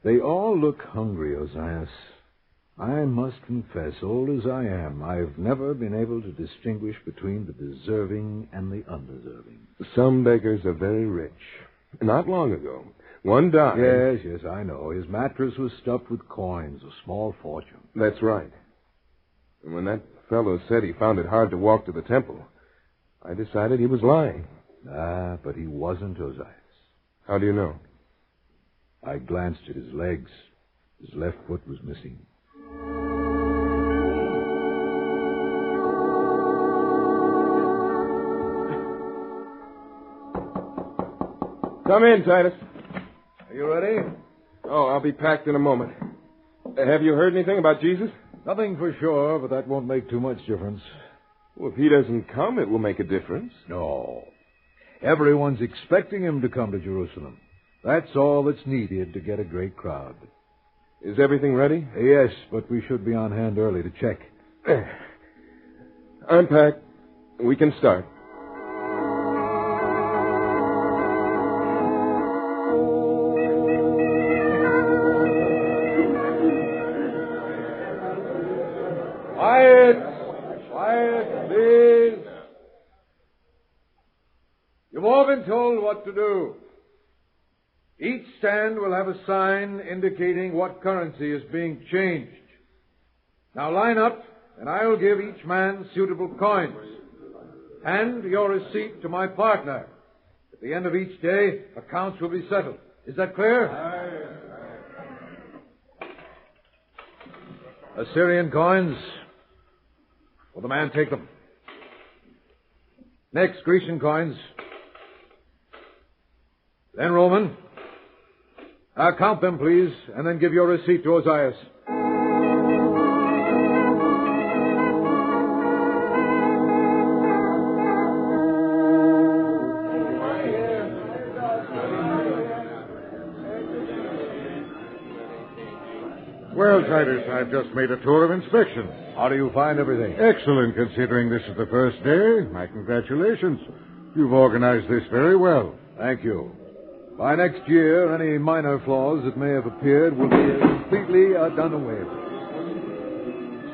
Speaker 11: They all look hungry, Ozias. I must confess, old as I am, I've never been able to distinguish between the deserving and the undeserving.
Speaker 10: Some beggars are very rich. Not long ago, one died.
Speaker 11: Yes, I know. His mattress was stuffed with coins, a small fortune.
Speaker 10: That's right. And when that fellow said he found it hard to walk to the temple, I decided he was lying.
Speaker 11: But he wasn't, Ozias.
Speaker 10: How do you know?
Speaker 11: I glanced at his legs. His left foot was missing.
Speaker 10: Come in, Titus.
Speaker 11: Are you ready?
Speaker 10: Oh, I'll be packed in a moment. Have you heard anything about Jesus?
Speaker 11: Nothing for sure, but that won't make too much difference.
Speaker 10: Well, if he doesn't come, it will make a difference.
Speaker 11: No. Everyone's expecting him to come to Jerusalem. That's all that's needed to get a great crowd.
Speaker 10: Is everything ready?
Speaker 11: Yes, but we should be on hand early to check.
Speaker 10: I'm packed. We can start.
Speaker 11: Quiet, please. You've all been told what to do. Each stand will have a sign indicating what currency is being changed. Now line up, and I'll give each man suitable coins. And your receipt to my partner. At the end of each day, accounts will be settled. Is that clear? Assyrian coins. Will the man take them? Next, Grecian coins. Then Roman. Count them, please, and then give your receipt to Ozias.
Speaker 13: Well, Titus, I've just made a tour of inspection.
Speaker 11: How do you find everything?
Speaker 13: Excellent, considering this is the first day. My congratulations. You've organized this very well.
Speaker 11: Thank you. By next year, any minor flaws that may have appeared will be completely done away with.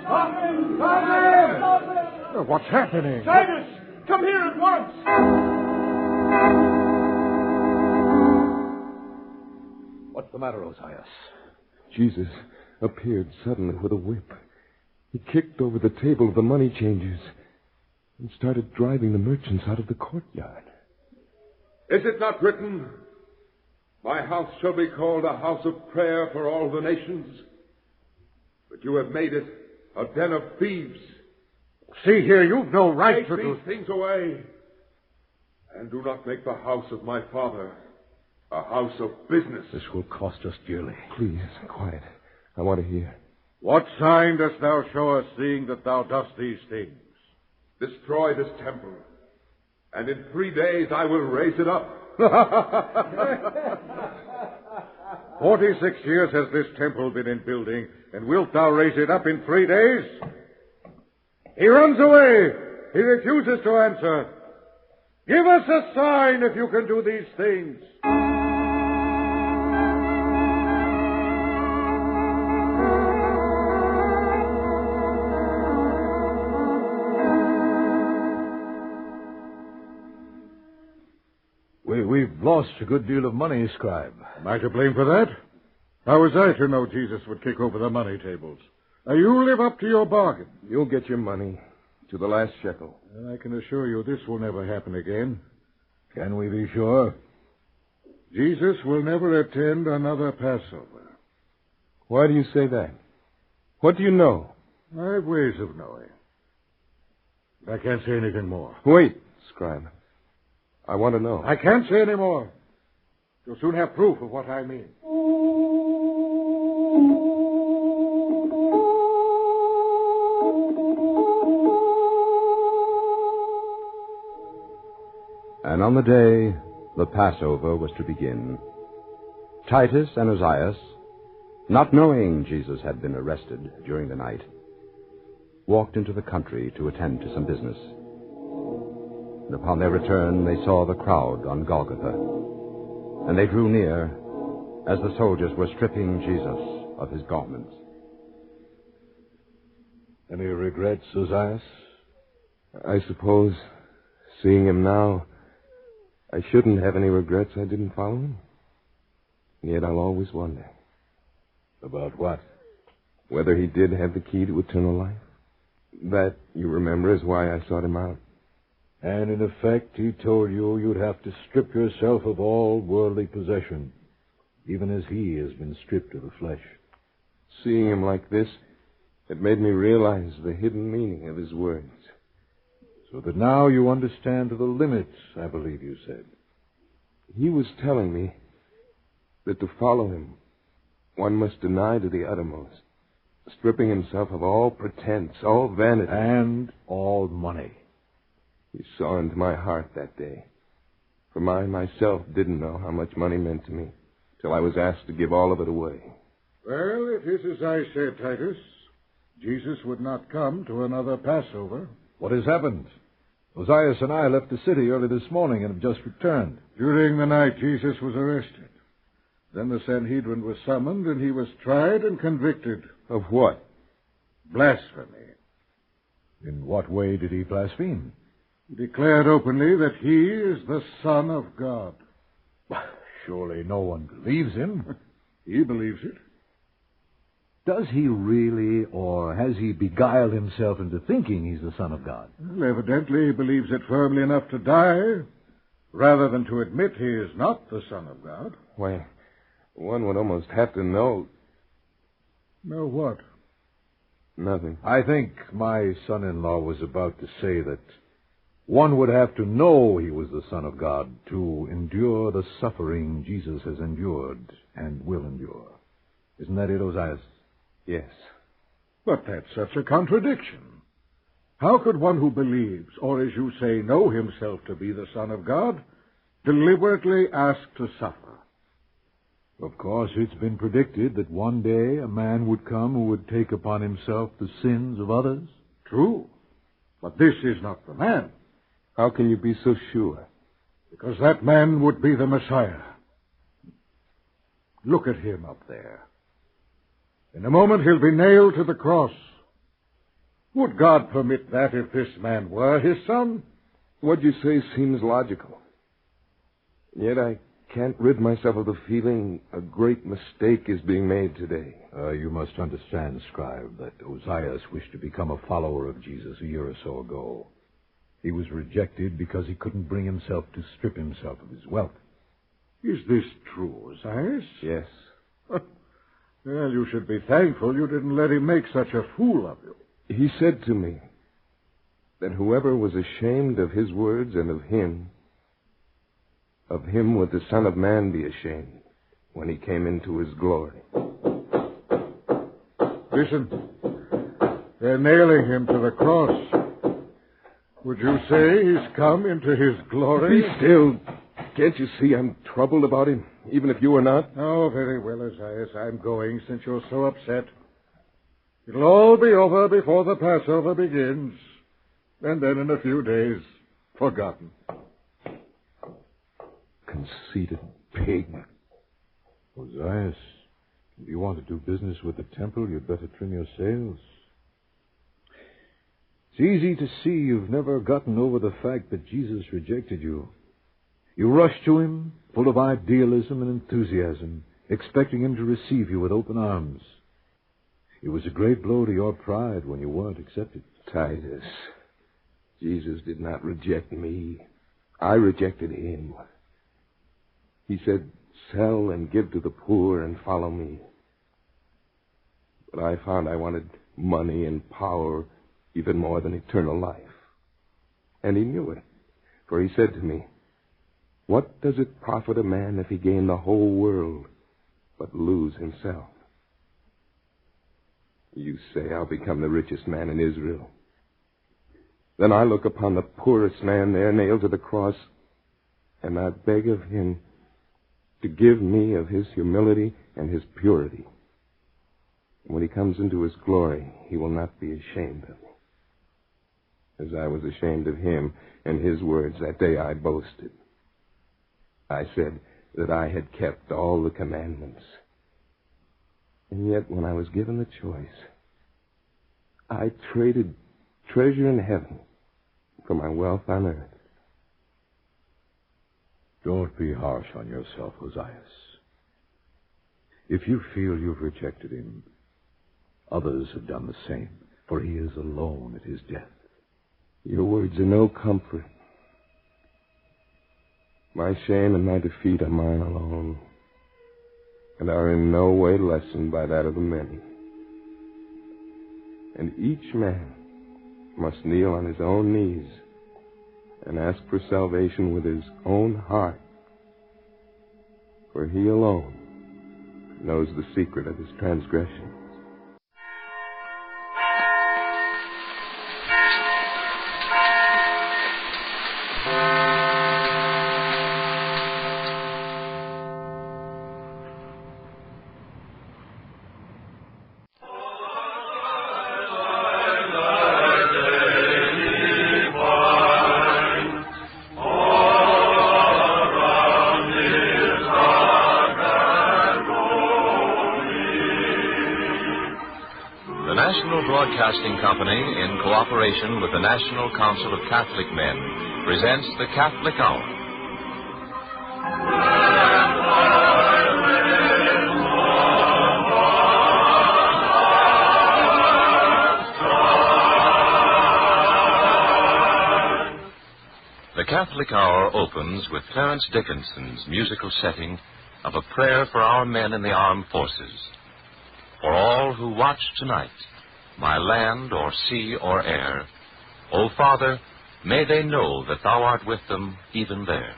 Speaker 15: Stop him! Stop him!
Speaker 13: What's happening?
Speaker 15: Titus, come here at once!
Speaker 11: What's the matter, Ozias?
Speaker 10: Jesus appeared suddenly with a whip. He kicked over the table of the money changers and started driving the merchants out of the courtyard.
Speaker 12: Is it not written, my house shall be called a house of prayer for all the nations? But you have made it a den of thieves.
Speaker 13: See here, you've no right to
Speaker 12: do... Take these things away, and do not make the house of my father a house of business.
Speaker 11: This will cost us dearly.
Speaker 10: Please, quiet. I want to hear.
Speaker 13: What sign dost thou show us, seeing that thou dost these things?
Speaker 12: Destroy this temple, and in 3 days I will raise it up.
Speaker 13: 46 years has this temple been in building, and wilt thou raise it up in 3 days? He runs away. He refuses to answer. Give us a sign if you can do these things.
Speaker 11: We've lost a good deal of money, Scribe.
Speaker 13: Am I to blame for that? How was I to know Jesus would kick over the money tables? Now, you live up to your bargain.
Speaker 10: You'll get your money to the last shekel.
Speaker 13: And I can assure you this will never happen again.
Speaker 11: Can we be sure?
Speaker 13: Jesus will never attend another Passover.
Speaker 10: Why do you say that? What do you know?
Speaker 13: I have ways of knowing. I can't say anything more.
Speaker 10: Wait, Scribe. I want to know.
Speaker 13: I can't say any more. You'll soon have proof of what I mean.
Speaker 8: And on the day the Passover was to begin, Titus and Ozias, not knowing Jesus had been arrested during the night, walked into the country to attend to some business. And upon their return, they saw the crowd on Golgotha, and they drew near as the soldiers were stripping Jesus of his garments.
Speaker 11: Any regrets, Ozias?
Speaker 10: I suppose, seeing him now, I shouldn't have any regrets I didn't follow him. And yet I'll always wonder.
Speaker 11: About what?
Speaker 10: Whether he did have the key to eternal life. That, you remember, is why I sought him out.
Speaker 11: And in effect, he told you you'd have to strip yourself of all worldly possession, even as he has been stripped of the flesh.
Speaker 10: Seeing him like this, it made me realize the hidden meaning of his words.
Speaker 11: So that now you understand to the limits, I believe you said.
Speaker 10: He was telling me that to follow him, one must deny to the uttermost, stripping himself of all pretense, all vanity.
Speaker 11: And all money.
Speaker 10: He saw into my heart that day. For I myself didn't know how much money meant to me till I was asked to give all of it away.
Speaker 13: Well, it is as I said, Titus. Jesus would not come to another Passover.
Speaker 11: What has happened? Ozias and I left the city early this morning and have just returned.
Speaker 13: During the night, Jesus was arrested. Then the Sanhedrin was summoned, and he was tried and convicted.
Speaker 10: Of what?
Speaker 13: Blasphemy.
Speaker 11: In what way did he blaspheme?
Speaker 13: He declared openly that he is the Son of God.
Speaker 11: Surely no one believes him.
Speaker 13: He believes it.
Speaker 11: Does he really, or has he beguiled himself into thinking he's the Son of God?
Speaker 13: Well, evidently he believes it firmly enough to die, rather than to admit he is not the Son of God.
Speaker 10: Why, one would almost have to know.
Speaker 13: Know what?
Speaker 10: Nothing.
Speaker 11: I think my son-in-law was about to say that one would have to know he was the Son of God to endure the suffering Jesus has endured and will endure. Isn't that it, Ozias?
Speaker 10: Yes.
Speaker 13: But that's such a contradiction. How could one who believes, or as you say, know himself to be the Son of God, deliberately ask to suffer?
Speaker 11: Of course, it's been predicted that one day a man would come who would take upon himself the sins of others.
Speaker 13: True. But this is not the man.
Speaker 10: How can you be so sure?
Speaker 13: Because that man would be the Messiah. Look at him up there. In a moment he'll be nailed to the cross. Would God permit that if this man were his son?
Speaker 10: What you say seems logical. Yet I can't rid myself of the feeling a great mistake is being made today.
Speaker 11: You must understand, Scribe, that Ozias wished to become a follower of Jesus a year or so ago. He was rejected because he couldn't bring himself to strip himself of his wealth.
Speaker 13: Is this true, Ozias?
Speaker 10: Yes.
Speaker 13: Well, you should be thankful you didn't let him make such a fool of you.
Speaker 10: He said to me that whoever was ashamed of his words and of him would the Son of Man be ashamed when he came into his glory.
Speaker 13: Listen. They're nailing him to the cross. Would you say he's come into his glory?
Speaker 10: Be still. Can't you see I'm troubled about him, even if you are not?
Speaker 13: Oh, very well, Ozias. I'm going since you're so upset. It'll all be over before the Passover begins. And then in a few days, forgotten.
Speaker 10: Conceited pig.
Speaker 11: Ozias, if you want to do business with the temple, you'd better trim your sails. It's easy to see you've never gotten over the fact that Jesus rejected you. You rushed to him, full of idealism and enthusiasm, expecting him to receive you with open arms. It was a great blow to your pride when you weren't accepted.
Speaker 10: Titus, Jesus did not reject me. I rejected him. He said, sell and give to the poor and follow me. But I found I wanted money and power even more than eternal life. And he knew it, for he said to me, what does it profit a man if he gain the whole world but lose himself? You say I'll become the richest man in Israel. Then I look upon the poorest man there nailed to the cross, and I beg of him to give me of his humility and his purity. When he comes into his glory, he will not be ashamed of me. As I was ashamed of him and his words that day I boasted. I said that I had kept all the commandments. And yet when I was given the choice, I traded treasure in heaven for my wealth on earth.
Speaker 11: Don't be harsh on yourself, Ozias. If you feel you've rejected him, others have done the same, for he is alone at his death.
Speaker 10: Your words are no comfort. My shame and my defeat are mine alone, and are in no way lessened by that of the many. And each man must kneel on his own knees and ask for salvation with his own heart, for he alone knows the secret of his transgression.
Speaker 16: Broadcasting Company, in cooperation with the National Council of Catholic Men, presents the Catholic Hour. Catholic Hour opens with Clarence Dickinson's musical setting of a prayer for our men in the armed forces. For all who watch tonight, by land or sea or air, O Father, may they know that Thou art with them even there.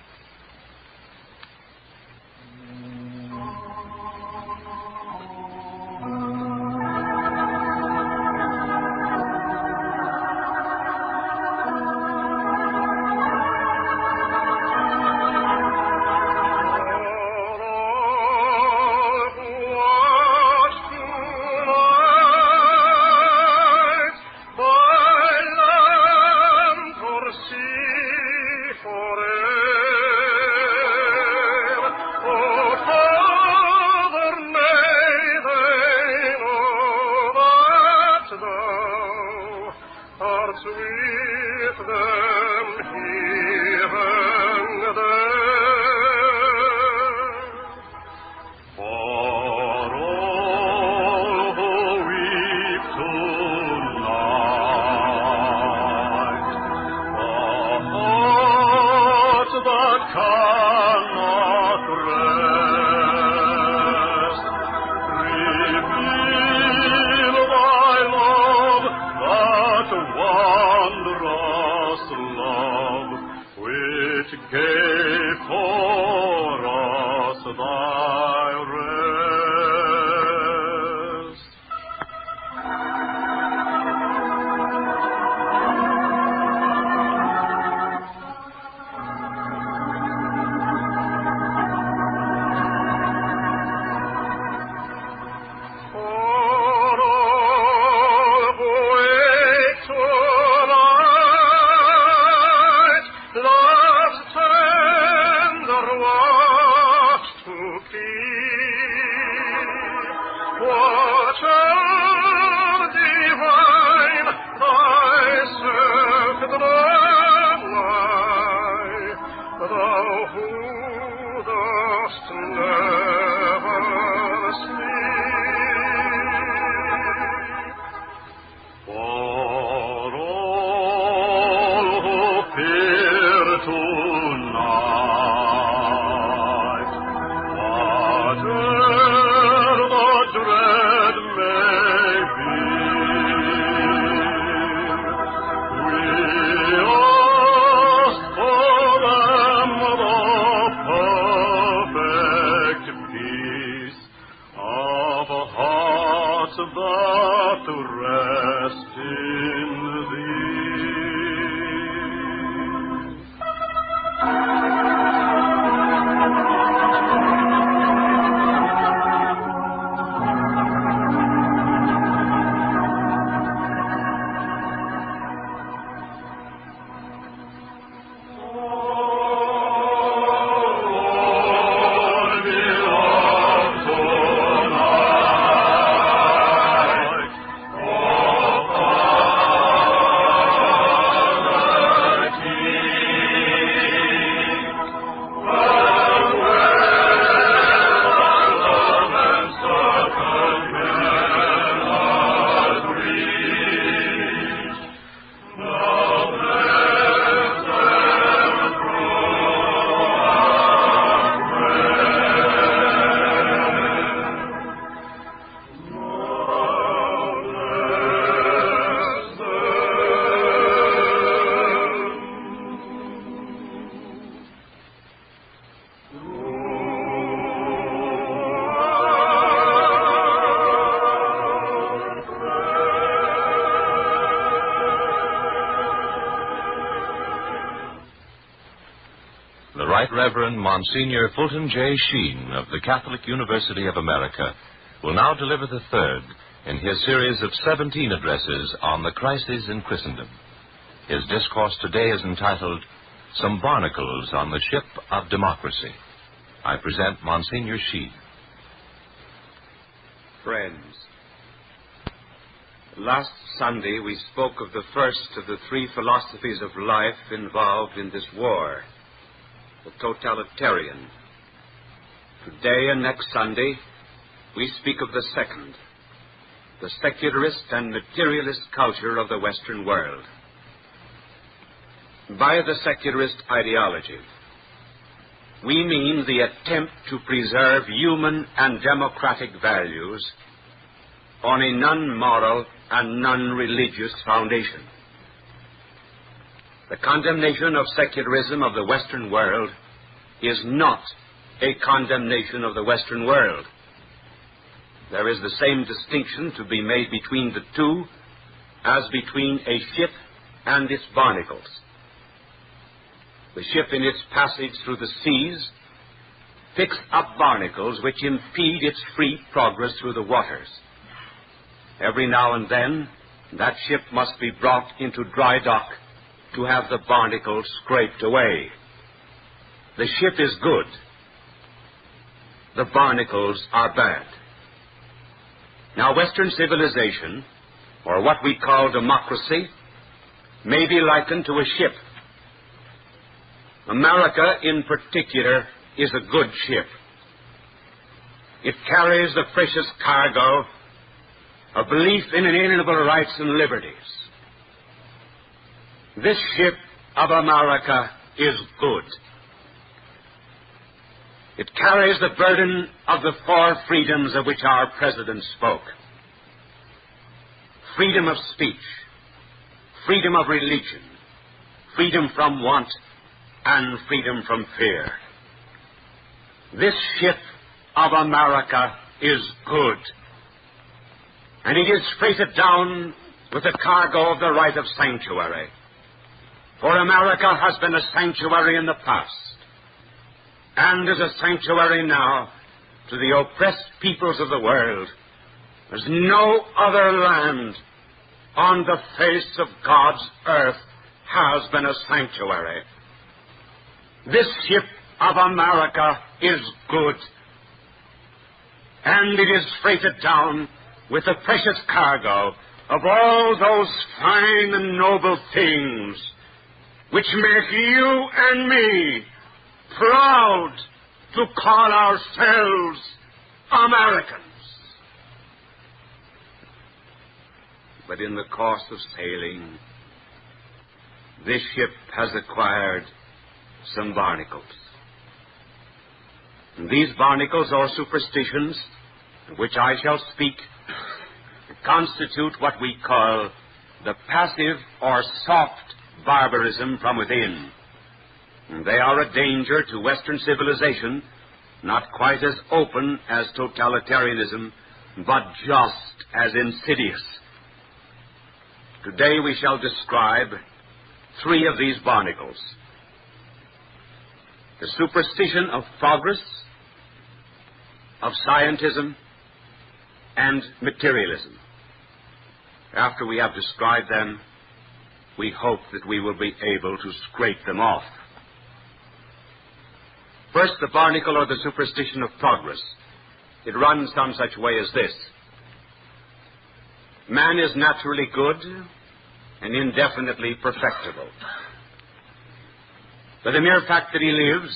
Speaker 16: Right Reverend Monsignor Fulton J. Sheen of the Catholic University of America will now deliver the third in his series of 17 addresses on the crises in Christendom. His discourse today is entitled, Some Barnacles on the Ship of Democracy. I present Monsignor Sheen.
Speaker 17: Friends, last Sunday we spoke of the first of the three philosophies of life involved in this war, the totalitarian. Today and next Sunday, we speak of the second, the secularist and materialist culture of the Western world. By the secularist ideology, we mean the attempt to preserve human and democratic values on a non-moral and non-religious foundation. The condemnation of secularism of the Western world is not a condemnation of the Western world. There is the same distinction to be made between the two as between a ship and its barnacles. The ship in its passage through the seas picks up barnacles which impede its free progress through the waters. Every now and then, that ship must be brought into dry dock to have the barnacles scraped away. The ship is good. The barnacles are bad. Now, Western civilization, or what we call democracy, may be likened to a ship. America, in particular, is a good ship. It carries the precious cargo of belief in inalienable rights and liberties. This ship of America is good. It carries the burden of the four freedoms of which our President spoke. Freedom of speech, freedom of religion, freedom from want, and freedom from fear. This ship of America is good. And it is freighted down with the cargo of the right of sanctuary. For America has been a sanctuary in the past, and is a sanctuary now to the oppressed peoples of the world. There's no other land on the face of God's earth has been a sanctuary. This ship of America is good, and it is freighted down with the precious cargo of all those fine and noble things which make you and me proud to call ourselves Americans. But in the course of sailing, this ship has acquired some barnacles. And these barnacles, or superstitions, of which I shall speak, constitute what we call the passive or soft barbarism from within. And they are a danger to Western civilization, not quite as open as totalitarianism, but just as insidious. Today we shall describe three of these barnacles: the superstition of progress, of scientism, and materialism. After we have described them, we hope that we will be able to scrape them off. First, the barnacle or the superstition of progress. It runs some such way as this: man is naturally good and indefinitely perfectible. By the mere fact that he lives,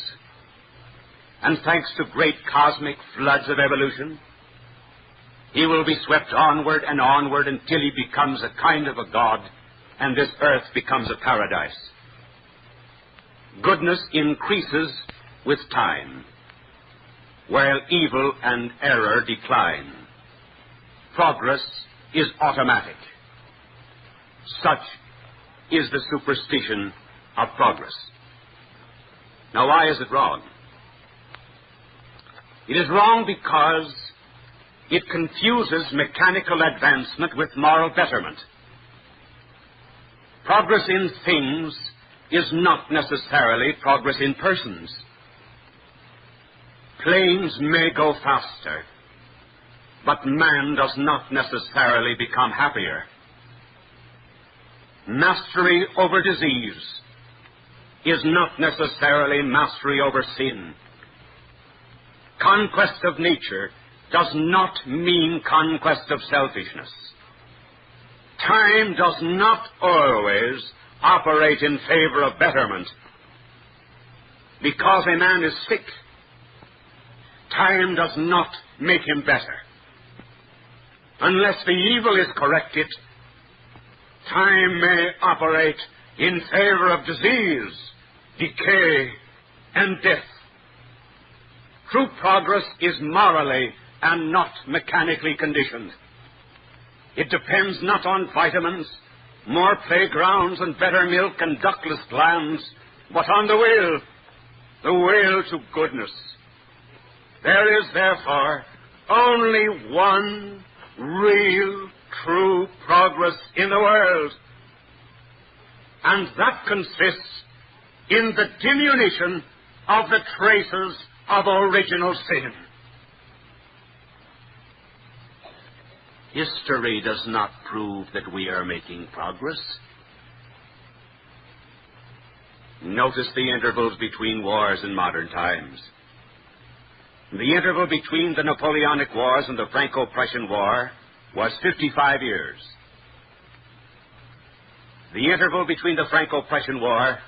Speaker 17: and thanks to great cosmic floods of evolution, he will be swept onward and onward until he becomes a kind of a god, and this earth becomes a paradise. Goodness increases with time, while evil and error decline. Progress is automatic. Such is the superstition of progress. Now, why is it wrong? It is wrong because it confuses mechanical advancement with moral betterment. Progress in things is not necessarily progress in persons. Planes may go faster, but man does not necessarily become happier. Mastery over disease is not necessarily mastery over sin. Conquest of nature does not mean conquest of selfishness. Time does not always operate in favor of betterment. Because a man is sick, time does not make him better. Unless the evil is corrected, time may operate in favor of disease, decay, and death. True progress is morally and not mechanically conditioned. It depends not on vitamins, more playgrounds and better milk and ductless glands, but on the will to goodness. There is, therefore, only one real, true progress in the world, and that consists in the diminution of the traces of original sin. History does not prove that we are making progress. Notice the intervals between wars in modern times. The interval between the Napoleonic Wars and the Franco-Prussian War was 55 years. The interval between the Franco-Prussian War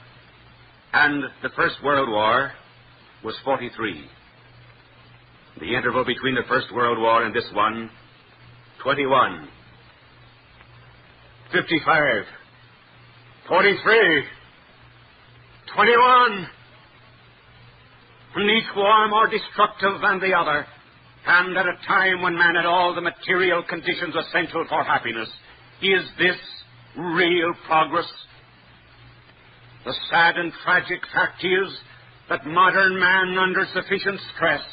Speaker 17: and the First World War was 43. The interval between the First World War and this one, 21. 55. 43. 21. And each war more destructive than the other, and at a time when man had all the material conditions essential for happiness. Is this real progress? The sad and tragic fact is that modern man, under sufficient stress,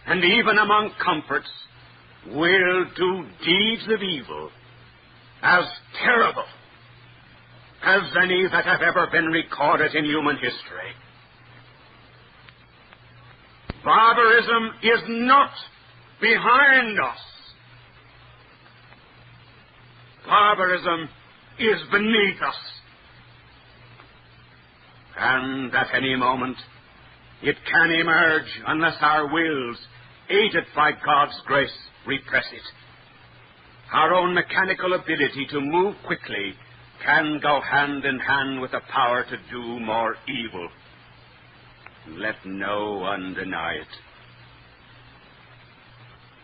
Speaker 17: and even among comforts, will do deeds of evil as terrible as any that have ever been recorded in human history. Barbarism is not behind us. Barbarism is beneath us. And at any moment, it can emerge unless our wills, aided by God's grace, repress it. Our own mechanical ability to move quickly can go hand in hand with the power to do more evil. Let no one deny it.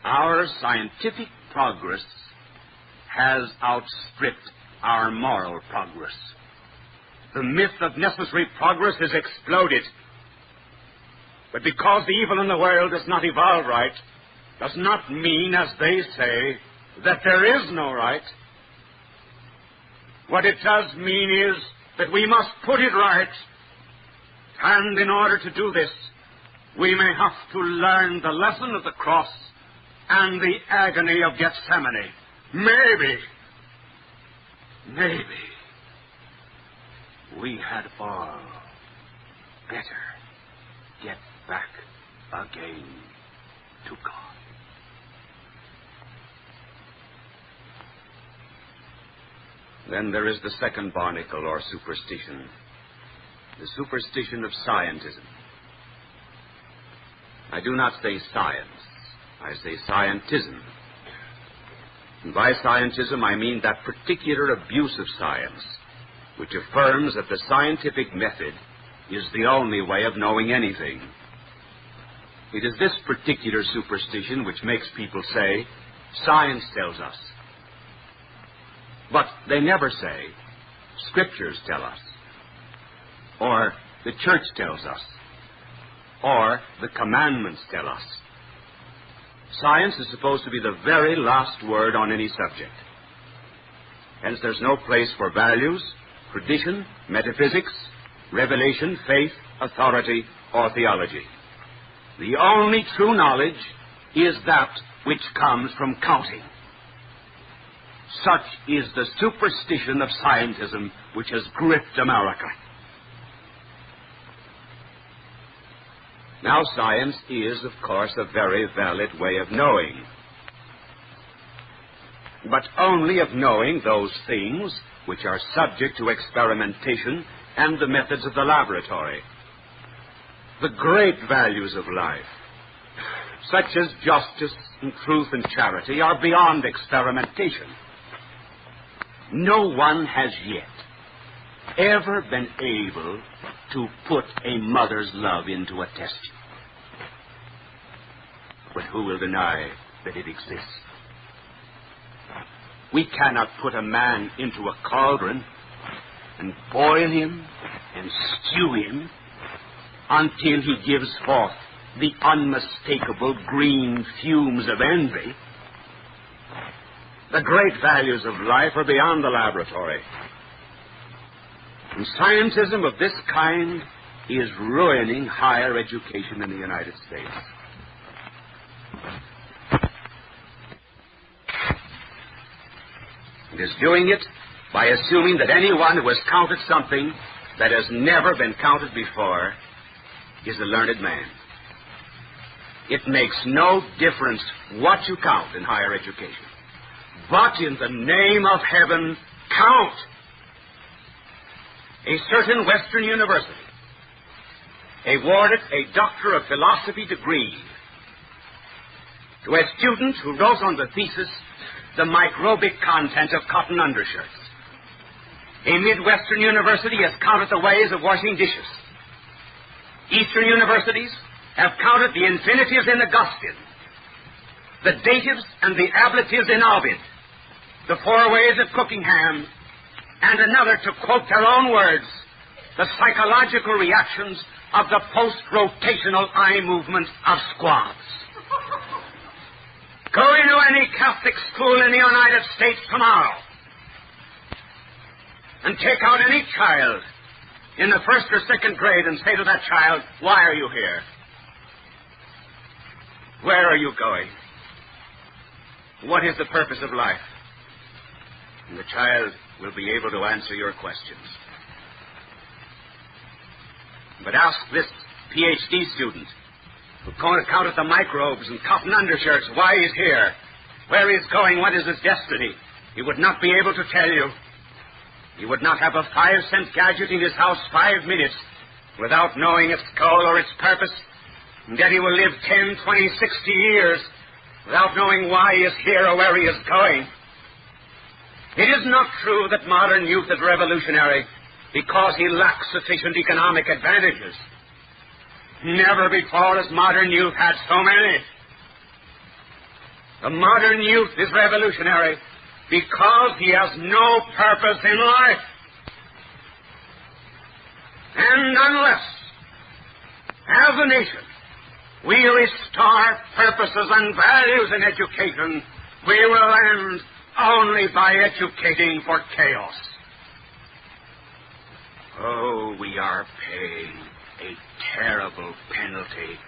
Speaker 17: Our scientific progress has outstripped our moral progress. The myth of necessary progress has exploded. But because the evil in the world does not evolve right, does not mean, as they say, that there is no right. What it does mean is that we must put it right. And in order to do this, we may have to learn the lesson of the cross and the agony of Gethsemane. Maybe we had all better get back again to God. Then there is the second barnacle, or superstition. The superstition of scientism. I do not say science. I say scientism. And by scientism, I mean that particular abuse of science, which affirms that the scientific method is the only way of knowing anything. It is this particular superstition which makes people say, science tells us. But they never say, scriptures tell us, or the church tells us, or the commandments tell us. Science is supposed to be the very last word on any subject. Hence there's no place for values, tradition, metaphysics, revelation, faith, authority, or theology. The only true knowledge is that which comes from counting. Such is the superstition of scientism which has gripped America. Now, science is, of course, a very valid way of knowing, but only of knowing those things which are subject to experimentation and the methods of the laboratory. The great values of life, such as justice and truth and charity, are beyond experimentation. No one has yet ever been able to put a mother's love into a test tube. But who will deny that it exists? We cannot put a man into a cauldron and boil him and stew him until he gives forth the unmistakable green fumes of envy, the great values of life are beyond the laboratory. And scientism of this kind is ruining higher education in the United States. It is doing it by assuming that anyone who has counted something that has never been counted before is a learned man. It makes no difference what you count in higher education. But in the name of heaven, count. A certain Western university awarded a Doctor of Philosophy degree to a student who wrote on the thesis the microbic content of cotton undershirts. A Midwestern university has counted the ways of washing dishes. Eastern universities have counted the infinitives in Augustine, the datives and the ablatives in Ovid, the four ways of cooking ham, and another, to quote their own words, the psychological reactions of the post-rotational eye movement of squads. Go into any Catholic school in the United States tomorrow and take out any child in the first or second grade and say to that child, why are you here? Where are you going? What is the purpose of life? And the child will be able to answer your questions. But ask this PhD student who counted the microbes and cotton undershirts why he's here, where he's going, what is his destiny. He would not be able to tell you. He would not have a 5-cent gadget in his house 5 minutes without knowing its goal or its purpose, and yet he will live 10, 20, 60 years without knowing why he is here or where he is going. It is not true that modern youth is revolutionary because he lacks sufficient economic advantages. Never before has modern youth had so many. The modern youth is revolutionary because he has no purpose in life. And unless, as a nation, we restore purposes and values in education, we will end only by educating for chaos. Oh, we are paying a terrible penalty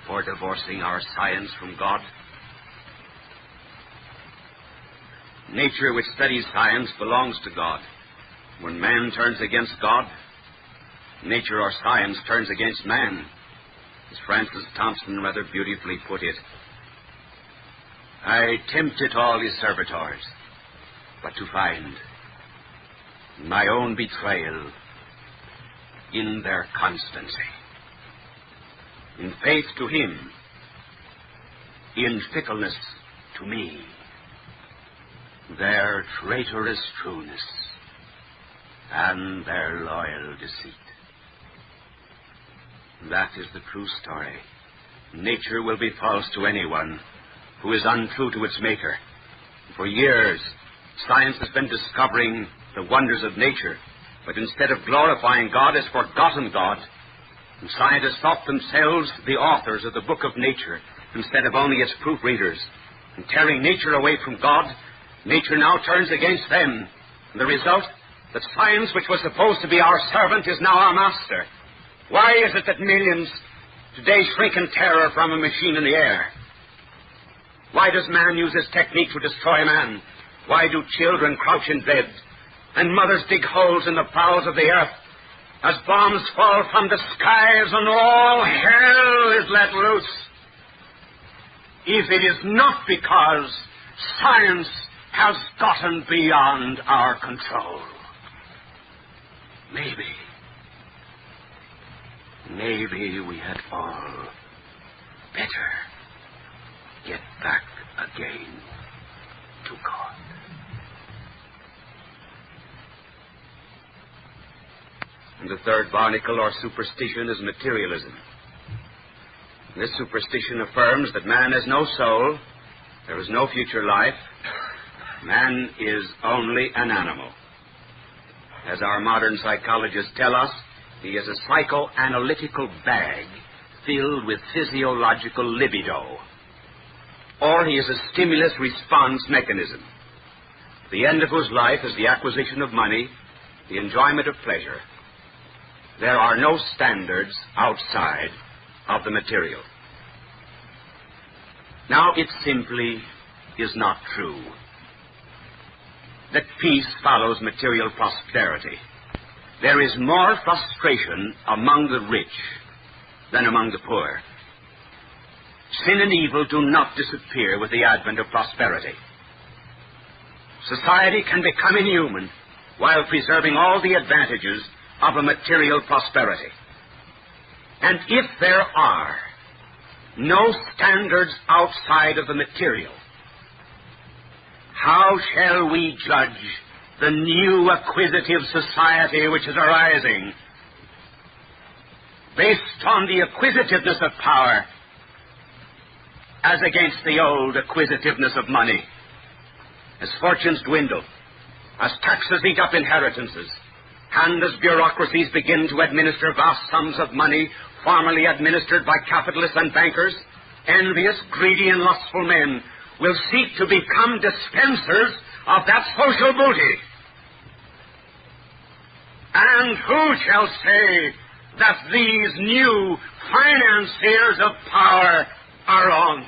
Speaker 17: for divorcing our science from God. Nature, which studies science, belongs to God. When man turns against God, nature or science turns against man, as Francis Thompson rather beautifully put it. I tempted all his servitors, but to find my own betrayal in their constancy, in faith to him, in fickleness to me, their traitorous trueness, and their loyal deceit. That is the true story. Nature will be false to anyone who is untrue to its maker. For years, science has been discovering the wonders of nature, but instead of glorifying God, has forgotten God. And scientists thought themselves the authors of the book of nature, instead of only its proofreaders. And tearing nature away from God, nature now turns against them. And the result, that science, which was supposed to be our servant, is now our master. Why is it that millions today shrink in terror from a machine in the air? Why does man use his technique to destroy man? Why do children crouch in bed and mothers dig holes in the bowels of the earth as bombs fall from the skies and all hell is let loose? If it is not because science has gotten beyond our control. Maybe we had all better get back again to God. And the third barnacle or superstition is materialism. This superstition affirms that man has no soul, there is no future life, man is only an animal. As our modern psychologists tell us, he is a psychoanalytical bag filled with physiological libido. Or he is a stimulus-response mechanism, the end of whose life is the acquisition of money, the enjoyment of pleasure. There are no standards outside of the material. Now, it simply is not true that peace follows material prosperity. There is more frustration among the rich than among the poor. Sin and evil do not disappear with the advent of prosperity. Society can become inhuman while preserving all the advantages of a material prosperity. And if there are no standards outside of the material, how shall we judge the new acquisitive society which is arising, based on the acquisitiveness of power as against the old acquisitiveness of money? As fortunes dwindle, as taxes eat up inheritances, and as bureaucracies begin to administer vast sums of money formerly administered by capitalists and bankers, envious, greedy, and lustful men will seek to become dispensers of that social booty. And who shall say that these new financiers of power are wrong?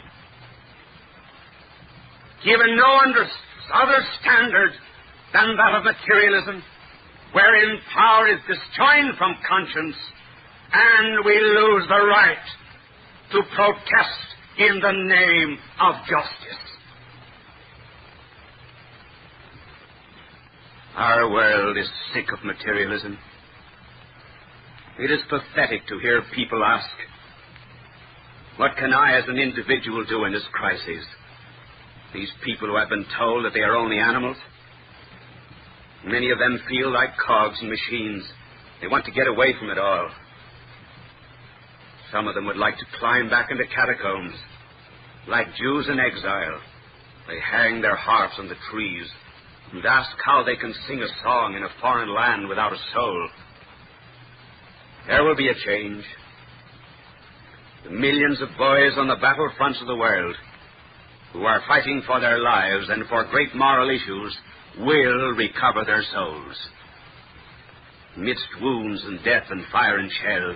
Speaker 17: Given no other standard than that of materialism, wherein power is disjoined from conscience, and we lose the right to protest in the name of justice. Our world is sick of materialism. It is pathetic to hear people ask, what can I as an individual do in this crisis? These people who have been told that they are only animals. Many of them feel like cogs and machines. They want to get away from it all. Some of them would like to climb back into catacombs. Like Jews in exile, they hang their harps on the trees and ask how they can sing a song in a foreign land without a soul. There will be a change. The millions of boys on the battlefronts of the world who are fighting for their lives and for great moral issues will recover their souls. Amidst wounds and death and fire and shell,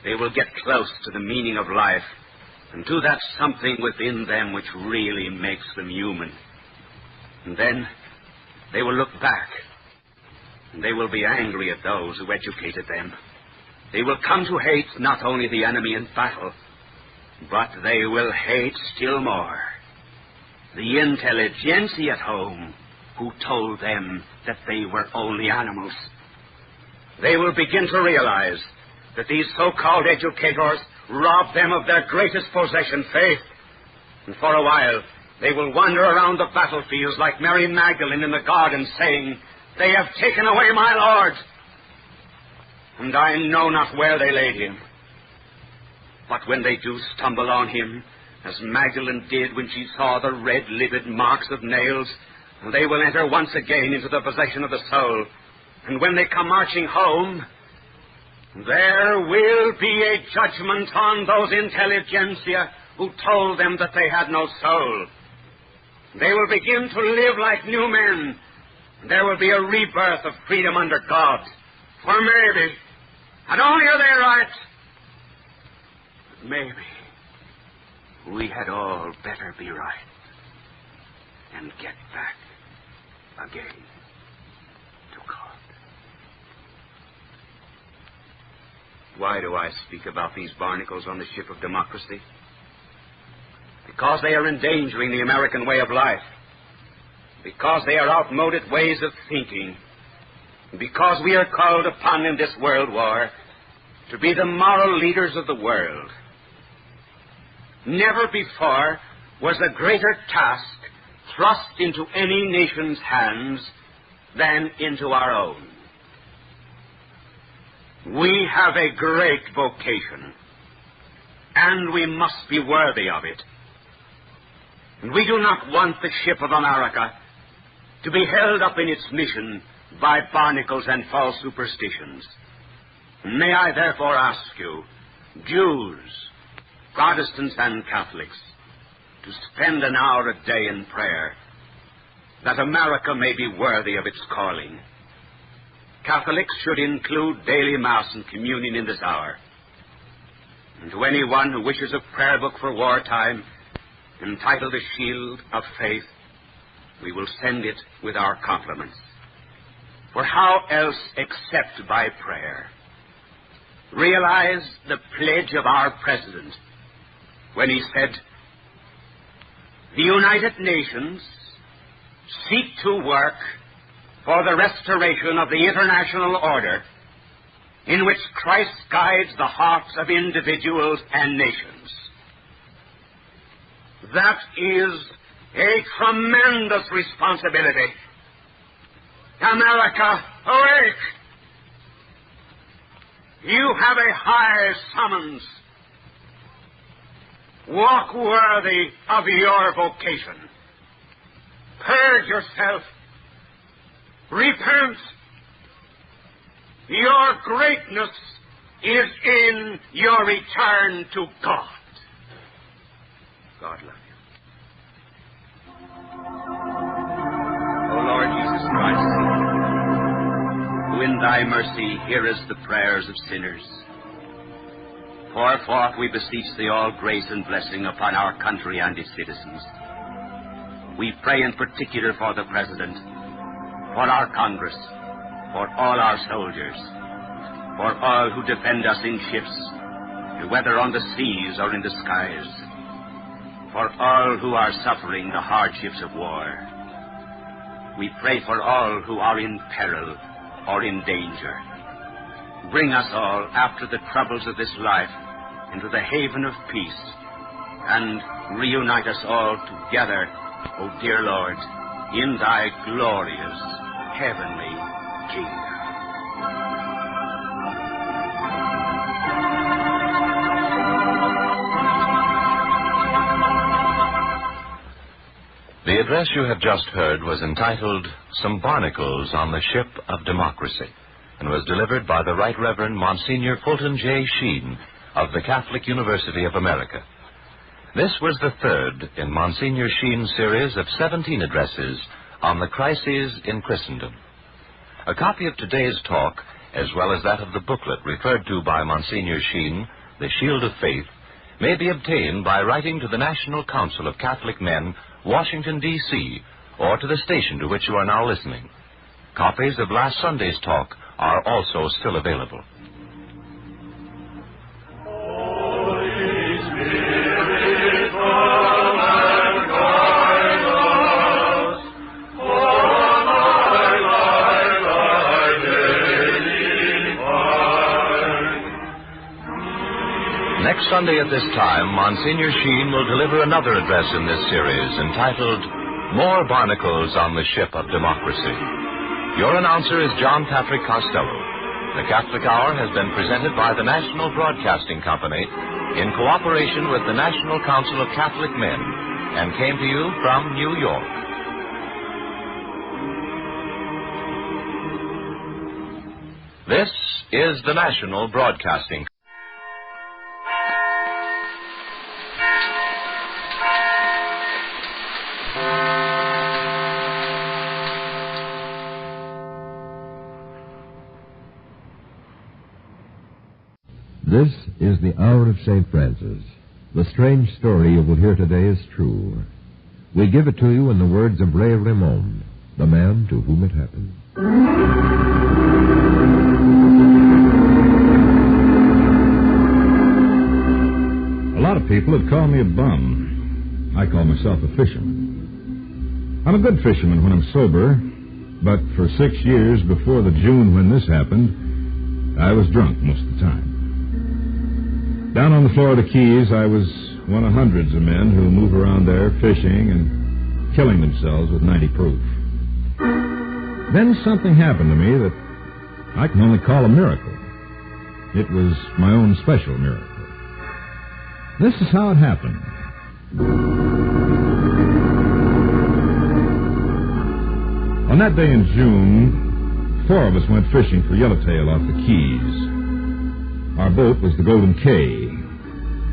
Speaker 17: they will get close to the meaning of life and to that something within them which really makes them human. And then they will look back, and they will be angry at those who educated them. They will come to hate not only the enemy in battle, but they will hate still more the intelligentsia at home who told them that they were only animals. They will begin to realize that these so-called educators rob them of their greatest possession, faith. And for a while, they will wander around the battlefields like Mary Magdalene in the garden, saying, they have taken away my Lord, and I know not where they laid him. But when they do stumble on him, as Magdalene did when she saw the red livid marks of nails, they will enter once again into the possession of the soul. And when they come marching home, there will be a judgment on those intelligentsia who told them that they had no soul. They will begin to live like new men. There will be a rebirth of freedom under God. For maybe, and only are they right, but maybe we had all better be right and get back again to God. Why do I speak about these barnacles on the ship of democracy? Because they are endangering the American way of life. Because they are outmoded ways of thinking. Because we are called upon in this world war to be the moral leaders of the world. Never before was a greater task thrust into any nation's hands than into our own. We have a great vocation, and we must be worthy of it. And we do not want the ship of America to be held up in its mission by barnacles and false superstitions. May I therefore ask you, Jews, Protestants, and Catholics, to spend an hour a day in prayer, that America may be worthy of its calling. Catholics should include daily Mass and communion in this hour. And to anyone who wishes a prayer book for wartime, entitled The Shield of Faith, we will send it with our compliments. For how else except by prayer? Realize the pledge of our President when he said, "The United Nations seek to work for the restoration of the international order in which Christ guides the hearts of individuals and nations." That is a tremendous responsibility. America, awake! You have a high summons. Walk worthy of your vocation. Purge yourself. Repent. Your greatness is in your return to God. God love you. O Lord Jesus Christ, who in thy mercy hearest the prayers of sinners, pour forth, we beseech thee, all grace and blessing upon our country and its citizens. We pray in particular for the President, for our Congress, for all our soldiers, for all who defend us in ships, whether on the seas or in the skies, for all who are suffering the hardships of war. We pray for all who are in peril or in danger. Bring us all, after the troubles of this life, into the haven of peace, and reunite us all together, O dear Lord, in thy glorious heavenly kingdom.
Speaker 16: The address you have just heard was entitled Some Barnacles on the Ship of Democracy, and was delivered by the Right Reverend Monsignor Fulton J. Sheen of the Catholic University of America. This was the third in Monsignor Sheen's series of 17 addresses on the crises in Christendom. A copy of today's talk, as well as that of the booklet referred to by Monsignor Sheen, The Shield of Faith, may be obtained by writing to the National Council of Catholic Men, Washington, D.C., or to the station to which you are now listening. Copies of last Sunday's talk are also still available. Next Sunday at this time, Monsignor Sheen will deliver another address in this series entitled More Barnacles on the Ship of Democracy. Your announcer is John Patrick Costello. The Catholic Hour has been presented by the National Broadcasting Company in cooperation with the National Council of Catholic Men and came to you from New York. This is the National Broadcasting Company.
Speaker 8: This is the Hour of St. Francis. The strange story you will hear today is true. We give it to you in the words of Ray Ramon, the man to whom it happened.
Speaker 11: A lot of people have called me a bum. I call myself a fisherman. I'm a good fisherman when I'm sober, but for 6 years before the June when this happened, I was drunk most of the time. Down on the Florida Keys, I was one of hundreds of men who move around there fishing and killing themselves with 90 proof. Then something happened to me that I can only call a miracle. It was my own special miracle. This is how it happened. On that day in June,
Speaker 18: 4 of us went fishing for yellowtail off the Keys. Our boat was the Golden K.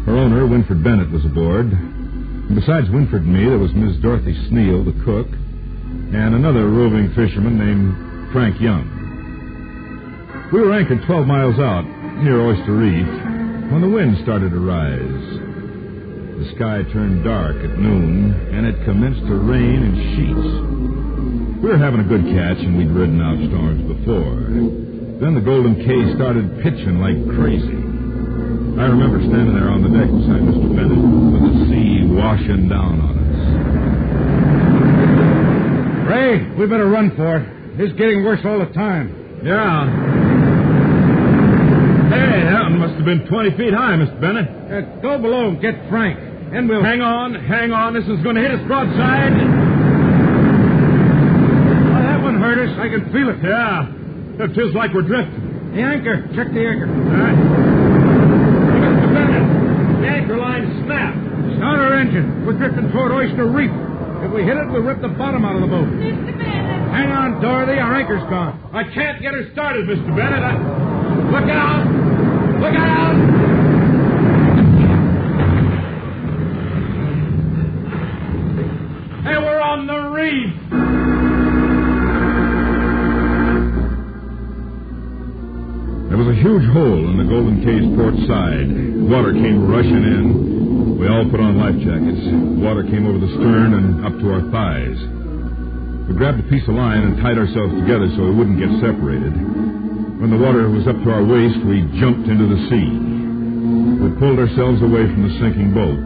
Speaker 18: Her owner, Winfred Bennett, was aboard. And besides Winfred and me, there was Miss Dorothy Sneal, the cook, and another roving fisherman named Frank Young. We were anchored 12 miles out, near Oyster Reef, when the wind started to rise. The sky turned dark at noon, and it commenced to rain in sheets. We were having a good catch, and we'd ridden out storms before. Then the Golden K started pitching like crazy. I remember standing there on the deck beside Mr. Bennett, with the sea washing down on us.
Speaker 13: Ray, we better run for it. It's getting worse all the time.
Speaker 18: Yeah. Hey, that one must have been 20 feet high, Mr. Bennett.
Speaker 13: Go below and get Frank, and we'll...
Speaker 18: Hang on. This is going to hit us broadside.
Speaker 13: Well, that one hurt us. I can feel it.
Speaker 18: Yeah. It feels like we're drifting.
Speaker 13: The anchor. Check the anchor.
Speaker 18: All right. Mr. Bennett, the anchor line snapped.
Speaker 13: Start our engine. We're drifting toward Oyster Reef. If we hit it, we'll rip the bottom out of the boat.
Speaker 15: Mr. Bennett.
Speaker 13: Hang on, Dorothy. Our anchor's gone.
Speaker 18: I can't get her started, Mr. Bennett. Look out! Look out! Hey, we're on the reef! There was a huge hole in the Golden K's port side. Water came rushing in. We all put on life jackets. Water came over the stern and up to our thighs. We grabbed a piece of line and tied ourselves together so we wouldn't get separated. When the water was up to our waist, we jumped into the sea. We pulled ourselves away from the sinking boat.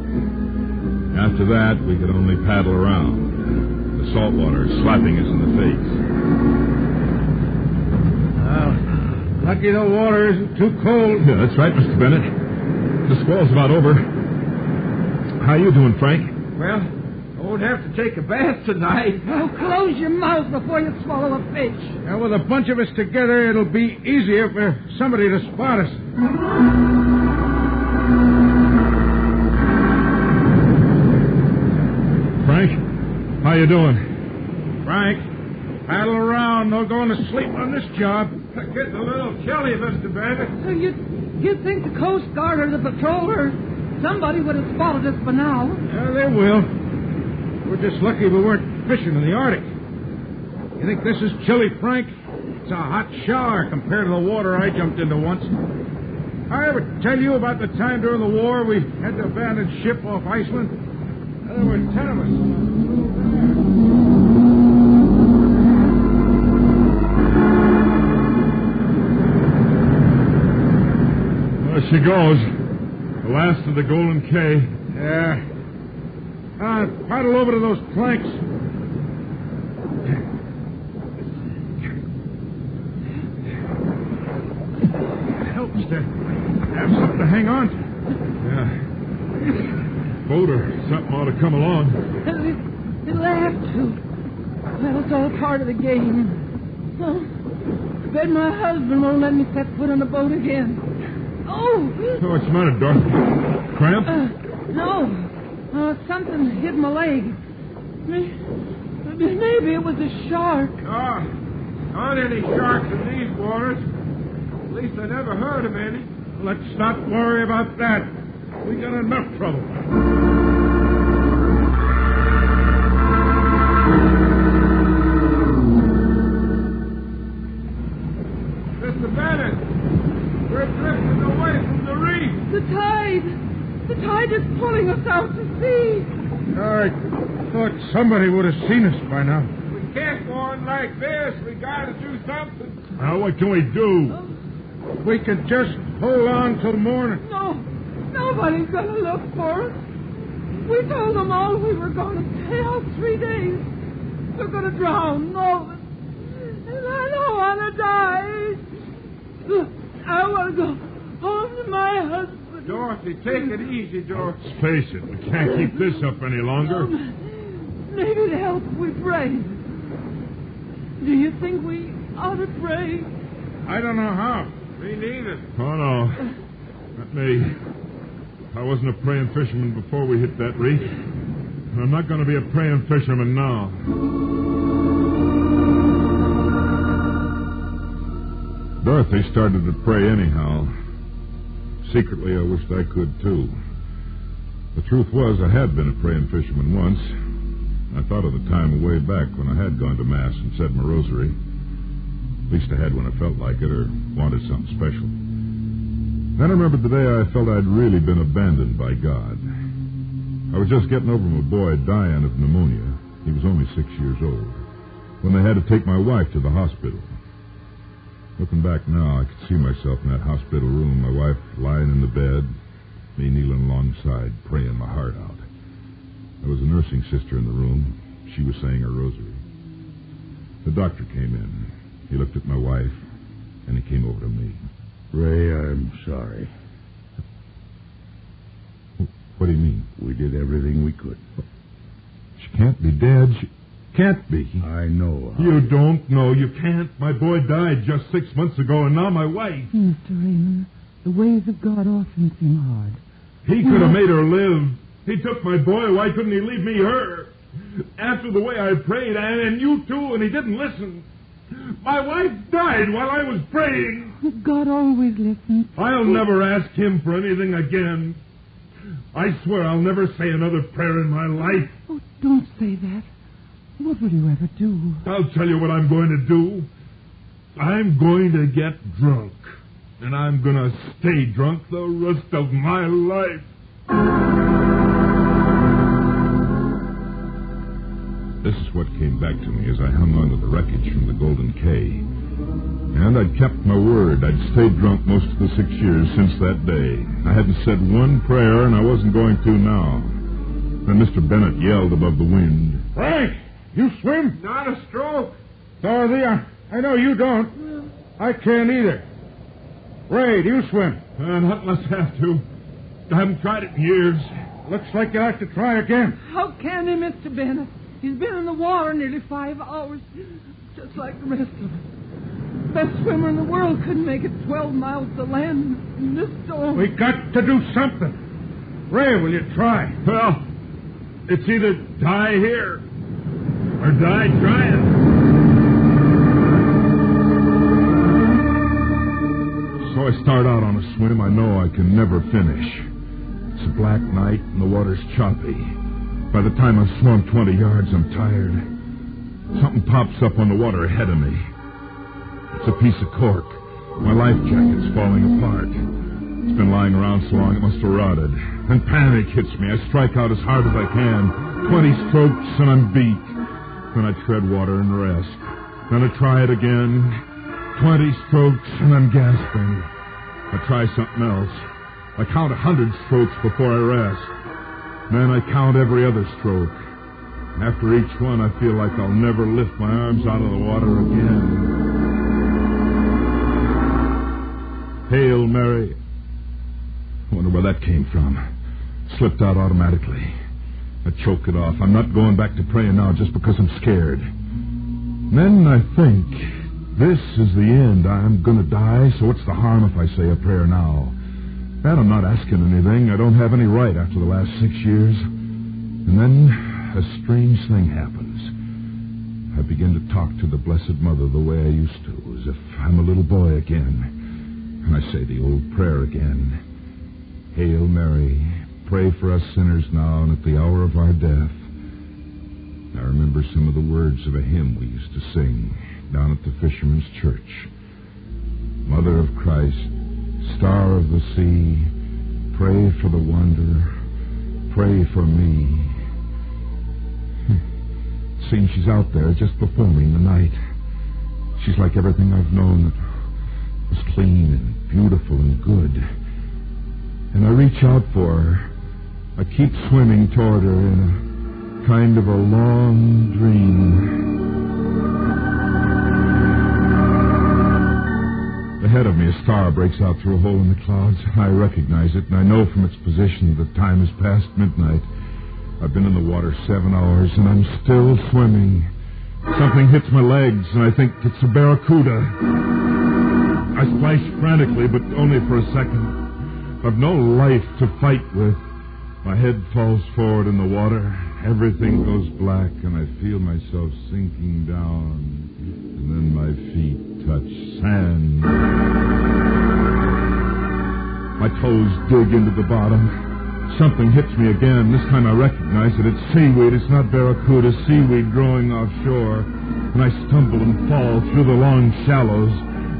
Speaker 18: After that, we could only paddle around, the salt water slapping us in the face.
Speaker 13: Lucky the water isn't too cold.
Speaker 18: Yeah, that's right, Mr. Bennett. The squall's about over. How you doing, Frank?
Speaker 15: Well, I won't have to take a bath tonight.
Speaker 19: Oh, close your mouth before you swallow a fish.
Speaker 13: Now, with a bunch of us together, it'll be easier for somebody to spot us.
Speaker 18: Frank, how you doing?
Speaker 13: Frank, paddle around. No going to sleep on this job.
Speaker 15: It's getting a little chilly, Mr. Bennett.
Speaker 19: So you think the Coast Guard or the patrol or somebody would have spotted us by now?
Speaker 13: Yeah, they will. We're just lucky we weren't fishing in the Arctic. You think this is chilly, Frank? It's a hot shower compared to the water I jumped into once. I ever tell you about the time during the war we had to abandon ship off Iceland? There were 10 of us.
Speaker 18: There she goes. The last of the Golden K.
Speaker 13: Yeah. Paddle over to those planks. It helps to have something to hang on to.
Speaker 18: Yeah. Boat or something ought to come along.
Speaker 19: It'll have to. Well, it's all part of the game. Oh, I bet my husband won't let me set foot on the boat again. Oh!
Speaker 18: What's the matter, Dorothy? Cramp?
Speaker 19: No. Something hit my leg. Maybe it was a shark.
Speaker 15: Oh, aren't any sharks in these waters. At least I never heard of any.
Speaker 13: Let's not worry about that. We got enough trouble.
Speaker 15: Mr. Bennett, we're drifting away from the reef.
Speaker 19: The tide is pulling us out to sea.
Speaker 13: I thought somebody would have seen us by now.
Speaker 15: We can't go on like this. We got to do something.
Speaker 18: Now, what can we do?
Speaker 13: We can just hold on till morning.
Speaker 19: No, nobody's going to look for us. We told them all we were going to stay out 3 days. We're going to drown. No, and I don't want to die. I want to go home to my husband.
Speaker 15: Dorothy, take it easy, Dorothy.
Speaker 18: Let's face it, we can't keep this up any longer.
Speaker 19: Maybe to help we pray. Do you think we ought to pray?
Speaker 13: I don't know how.
Speaker 15: Me neither.
Speaker 18: Oh, no. Not me. I wasn't a praying fisherman before we hit that reef. And I'm not going to be a praying fisherman now. Dorothy started to pray anyhow. Secretly, I wished I could, too. The truth was, I had been a praying fisherman once. I thought of the time way back when I had gone to Mass and said my rosary. At least I had when I felt like it or wanted something special. Then I remembered the day I felt I'd really been abandoned by God. I was just getting over my boy dying of pneumonia. He was only 6 years old. When they had to take my wife to the hospital. Looking back now, I could see myself in that hospital room, my wife lying in the bed, me kneeling alongside, praying my heart out. There was a nursing sister in the room. She was saying her rosary. The doctor came in. He looked at my wife, and he came over to me.
Speaker 20: Ray, I'm sorry.
Speaker 18: What do you mean?
Speaker 20: We did everything we could.
Speaker 18: She can't be dead. She can't be.
Speaker 20: I know.
Speaker 18: You don't know. You can't. My boy died just 6 months ago, and now my wife.
Speaker 19: Mr. Raymond, the ways of God often seem hard.
Speaker 18: He could have made her live. He took my boy. Why couldn't he leave me her? After the way I prayed, and you too, and he didn't listen. My wife died while I was praying.
Speaker 19: God always listens.
Speaker 18: I'll never ask him for anything again. I swear I'll never say another prayer in my life.
Speaker 19: Oh, don't say that. What will you ever do?
Speaker 18: I'll tell you what I'm going to do. I'm going to get drunk. And I'm going to stay drunk the rest of my life. This is what came back to me as I hung on to the wreckage from the Golden K. And I'd kept my word. I'd stayed drunk most of the 6 years since that day. I hadn't said one prayer, and I wasn't going to now. Then Mr. Bennett yelled above the wind.
Speaker 13: Frank, you swim?
Speaker 15: Not a stroke.
Speaker 13: Dorothy, I know you don't. I can't either. Ray, do you swim?
Speaker 18: Not unless I have to. I haven't tried it in years.
Speaker 13: Looks like you'll have to try again.
Speaker 19: How can he, Mr. Bennett? He's been in the water nearly 5 hours, just like the rest of us. The best swimmer in the world couldn't make it 12 miles to land in this storm.
Speaker 13: We got to do something. Ray, will you try?
Speaker 18: Well, it's either die here or die trying. So I start out on a swim I know I can never finish. It's a black night and the water's choppy. By the time I've swum 20 yards, I'm tired. Something pops up on the water ahead of me. It's a piece of cork. My life jacket's falling apart. It's been lying around so long it must have rotted. Then panic hits me. I strike out as hard as I can. 20 strokes and I'm beat. Then I tread water and rest. Then I try it again. 20 strokes and I'm gasping. I try something else. I count 100 strokes before I rest. Then I count every other stroke. After each one, I feel like I'll never lift my arms out of the water again. Hail Mary. I wonder where that came from. Slipped out automatically. I choke it off. I'm not going back to praying now just because I'm scared. Then I think, this is the end. I'm going to die, so what's the harm if I say a prayer now? And I'm not asking anything. I don't have any right after the last 6 years. And then a strange thing happens. I begin to talk to the Blessed Mother the way I used to, as if I'm a little boy again. And I say the old prayer again. Hail Mary, pray for us sinners now and at the hour of our death. I remember some of the words of a hymn we used to sing down at the Fisherman's Church. Mother of Christ, Star of the sea, pray for the wanderer, pray for me. It seems she's out there just before me in the night. She's like everything I've known that was clean and beautiful and good. And I reach out for her. I keep swimming toward her in a kind of a long dream. Ahead of me, a star breaks out through a hole in the clouds. I recognize it, and I know from its position that time has passed midnight. I've been in the water 7 hours, and I'm still swimming. Something hits my legs, and I think it's a barracuda. I splash frantically, but only for a second. I've no life to fight with. My head falls forward in the water. Everything goes black, and I feel myself sinking down and then my feet touch sand. My toes dig into the bottom. Something hits me again. This time I recognize that it's seaweed. It's not barracuda, seaweed growing offshore. And I stumble and fall through the long shallows.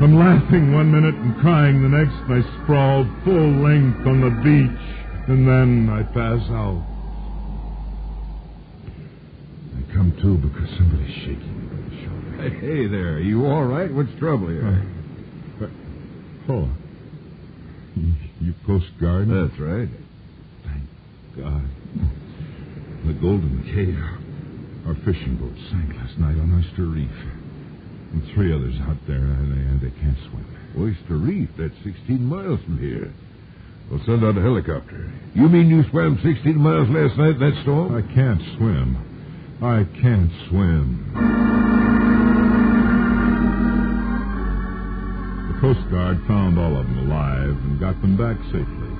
Speaker 18: I'm laughing one minute and crying the next, and I sprawl full length on the beach, and then I pass out. I come to because somebody's shaking me by the shoulder.
Speaker 11: Hey there, you all right? What's trouble here?
Speaker 18: Oh. You Coast Guard?
Speaker 11: That's right.
Speaker 18: Thank God. The Golden Cay, our fishing boat sank last night on Oyster Reef. And 3 others out there, they can't swim.
Speaker 11: Oyster Reef? That's 16 miles from here. We'll send out a helicopter. You mean you swam 16 miles last night in that storm?
Speaker 18: I can't swim. I can't swim. The Coast Guard found all of them alive and got them back safely.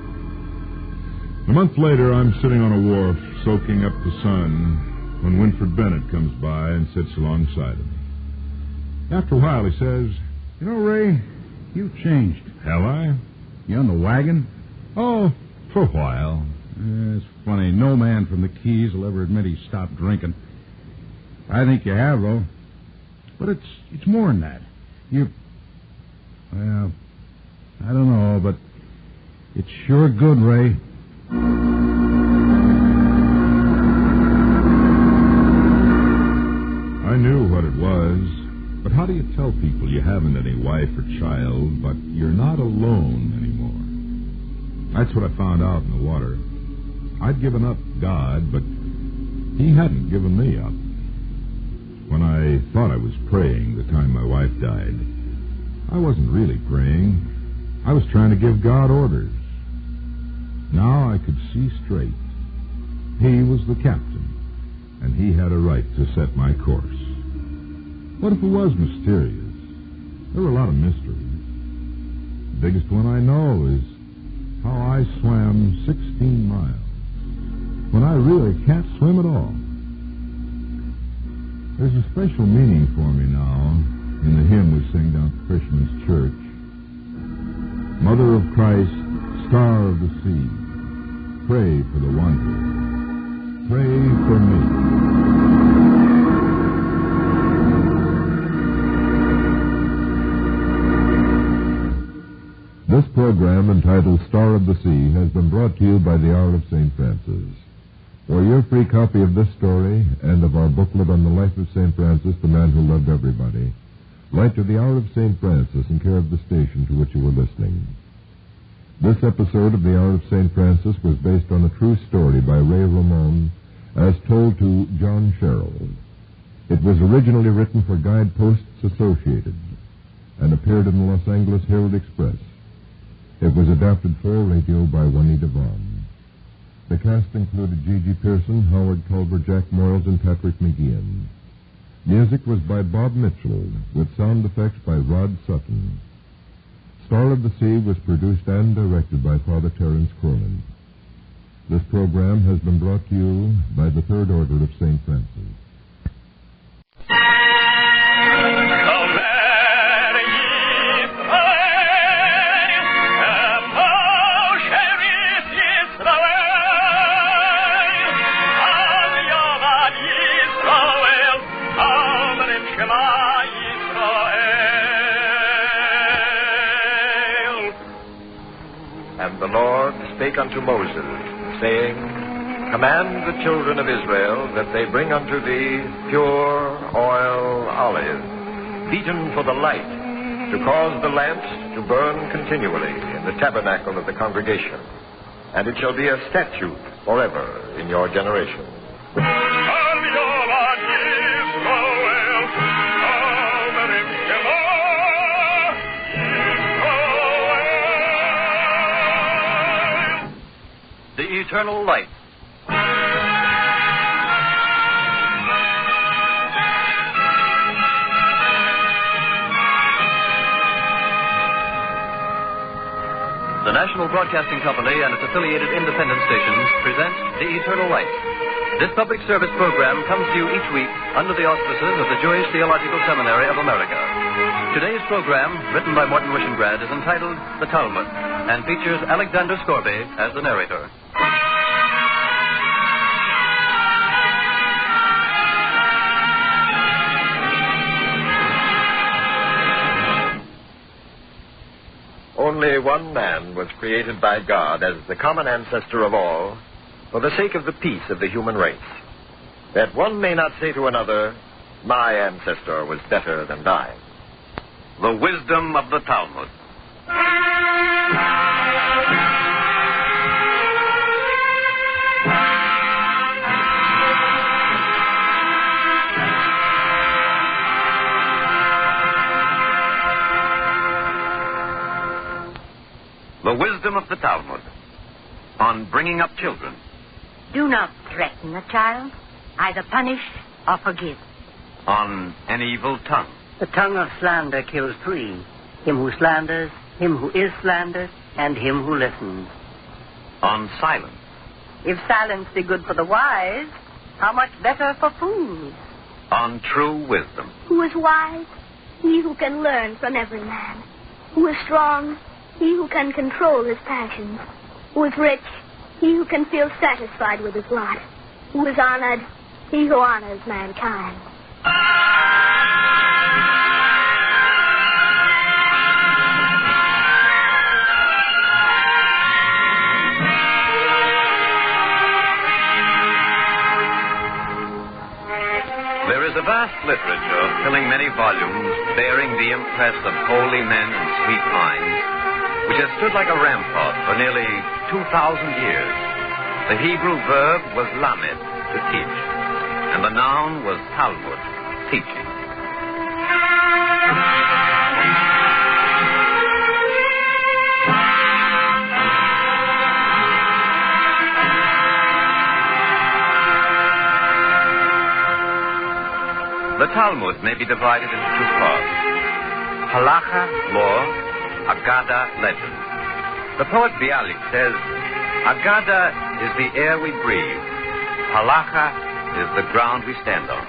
Speaker 18: A month later, I'm sitting on a wharf soaking up the sun when Winfred Bennett comes by and sits alongside of me. After a while, he says,
Speaker 21: "You know, Ray, you've changed."
Speaker 18: "Have I?"
Speaker 21: "You on the wagon?"
Speaker 18: "Oh, for a while."
Speaker 21: It's funny. No man from the Keys will ever admit he stopped drinking. I think you have, though. But it's more than that. Well, I don't know, but it's sure good, Ray.
Speaker 18: I knew what it was. But how do you tell people you haven't any wife or child, but you're not alone anymore? That's what I found out in the water. I'd given up God, but he hadn't given me up. When I thought I was praying the time my wife died, I wasn't really praying. I was trying to give God orders. Now I could see straight. He was the captain, and he had a right to set my course. What if it was mysterious? There were a lot of mysteries. The biggest one I know is how I swam 16 miles when I really can't swim at all. There's a special meaning for me now in the hymn we sing down at Christmas Church. Mother of Christ, Star of the Sea, pray for the wanderer. Pray for me.
Speaker 8: This program, entitled Star of the Sea, has been brought to you by the Hour of St. Francis. For your free copy of this story and of our booklet on the life of St. Francis, the man who loved everybody, write to the Hour of St. Francis in care of the station to which you were listening. This episode of the Hour of St. Francis was based on a true story by Ray Ramon, as told to John Sherrill. It was originally written for Guideposts Associated and appeared in the Los Angeles Herald Express. It was adapted for radio by Juanita Vaughn. The cast included Gigi Pearson, Howard Culver, Jack Moyles, and Patrick McGeehan. Music was by Bob Mitchell, with sound effects by Rod Sutton. Star of the Sea was produced and directed by Father Terence Cronin. This program has been brought to you by the Third Order of St. Francis.
Speaker 6: And the Lord spake unto Moses, saying, Command the children of Israel that they bring unto thee pure oil olive, beaten for the light, to cause the lamps to burn continually in the tabernacle of the congregation. And it shall be a statute forever in your generation. The eternal light. The
Speaker 1: National Broadcasting Company and its affiliated independent stations present The Eternal Light. This public service program comes to you each week under the auspices of the Jewish Theological Seminary of America. Today's program, written by Morton Wishengrad, is entitled The Talmud and features Alexander Scorby as the narrator.
Speaker 22: Only one man was created by God as the common ancestor of all for the sake of the peace of the human race, that one may not say to another, my ancestor was better than thine.
Speaker 17: The wisdom of the Talmud. The wisdom of the Talmud on bringing up children.
Speaker 23: Do not threaten a child, either punish or forgive.
Speaker 17: On an evil tongue.
Speaker 24: The tongue of slander kills three: him who slanders, him who is slandered, and him who listens.
Speaker 17: On silence.
Speaker 23: If silence be good for the wise, how much better for fools?
Speaker 17: On true wisdom.
Speaker 25: Who is wise? He who can learn from every man. Who is strong? He who can control his passions. Who is rich? He who can feel satisfied with his lot. Who is honored? He who honors mankind.
Speaker 17: There is a vast literature filling many volumes bearing the impress of holy men and sweet minds, which has stood like a rampart for nearly 2,000 years. The Hebrew verb was lamed, to teach, and the noun was Talmud, teaching. The Talmud may be divided into two parts: halacha, law; Agada, legend. The poet Bialik says, Agada is the air we breathe. Halacha is the ground we stand on.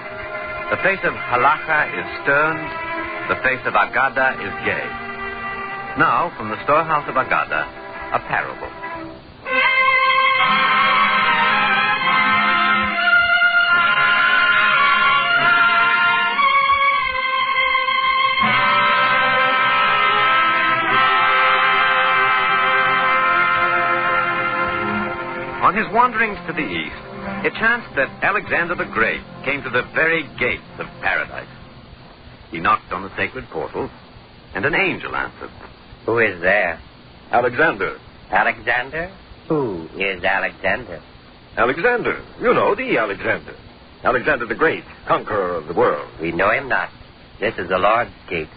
Speaker 17: The face of halacha is stern. The face of Agada is gay. Now, from the storehouse of Agada, a parable. On his wanderings to the east, it chanced that Alexander the Great came to the very gates of paradise. He knocked on the sacred portal, and an angel answered.
Speaker 24: Who is there?
Speaker 22: Alexander.
Speaker 24: Alexander? Who is Alexander?
Speaker 22: Alexander. You know, the Alexander. Alexander the Great, conqueror of the world.
Speaker 24: We know him not. This is the Lord's gate.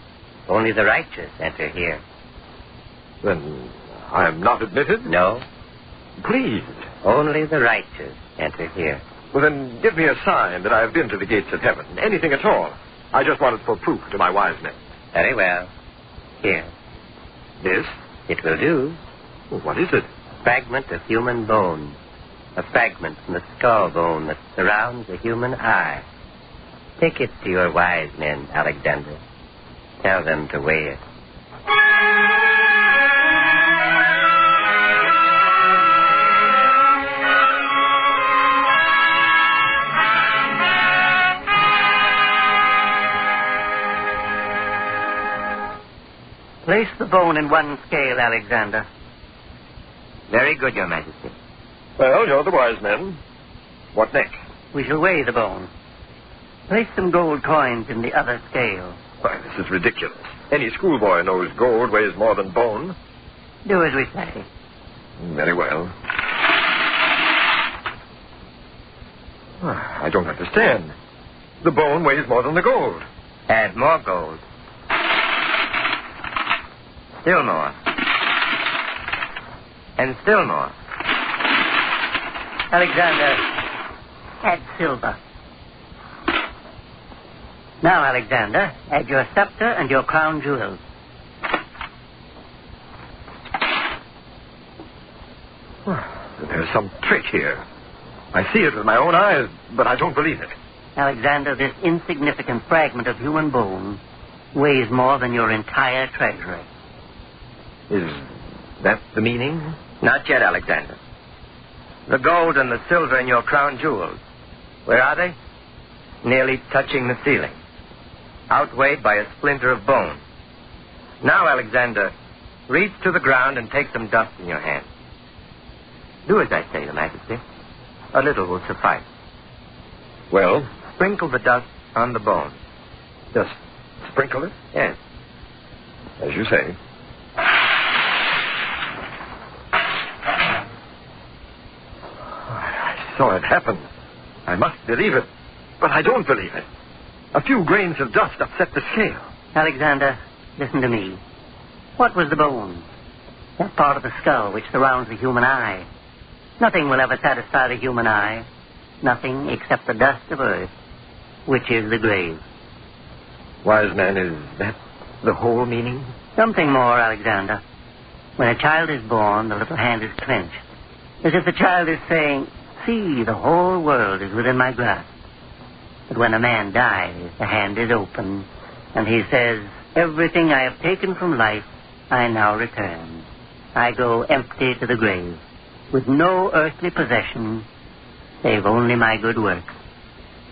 Speaker 24: Only the righteous enter here.
Speaker 22: Then I am not admitted?
Speaker 24: No.
Speaker 22: Please.
Speaker 24: Only the righteous enter here.
Speaker 22: Well, then give me a sign that I have been to the gates of heaven. Anything at all. I just want it for proof to my wise men.
Speaker 24: Very well. Here.
Speaker 22: This?
Speaker 24: It will do.
Speaker 22: Well, what is it?
Speaker 24: A fragment of human bone. A fragment from the skull bone that surrounds the human eye. Take it to your wise men, Alexander. Tell them to weigh it. Place the bone in one scale, Alexander. Very good, Your Majesty.
Speaker 22: Well, you're the wise men. What next?
Speaker 24: We shall weigh the bone. Place some gold coins in the other scale.
Speaker 22: Why, this is ridiculous. Any schoolboy knows gold weighs more than bone.
Speaker 24: Do as we say.
Speaker 22: Very well. I don't understand. The bone weighs more than the gold.
Speaker 24: Add more gold. Still more. And still more. Alexander, add silver. Now, Alexander, add your scepter and your crown jewels.
Speaker 22: some trick here. I see it with my own eyes, but I don't believe it.
Speaker 24: Alexander, this insignificant fragment of human bone weighs more than your entire treasury.
Speaker 22: Is that the meaning?
Speaker 24: Not yet, Alexander. The gold and the silver in your crown jewels, where are they? Nearly touching the ceiling, outweighed by a splinter of bone. Now, Alexander, reach to the ground and take some dust in your hand. Do as I say, Your Majesty. A little will suffice.
Speaker 22: Well?
Speaker 24: Sprinkle the dust on the bone.
Speaker 22: Just sprinkle it?
Speaker 24: Yes.
Speaker 22: As you say. I saw it happen. I must believe it, but I don't believe it. A few grains of dust upset the scale.
Speaker 24: Alexander, listen to me. What was the bone? That part of the skull which surrounds the human eye. Nothing will ever satisfy the human eye. Nothing except the dust of earth, which is the grave.
Speaker 22: Wise man, is that the whole meaning?
Speaker 24: Something more, Alexander. When a child is born, the little hand is clenched, as if the child is saying, see, the whole world is within my grasp. But when a man dies, the hand is open, and he says, everything I have taken from life, I now return. I go empty to the grave, with no earthly possession, save only my good works.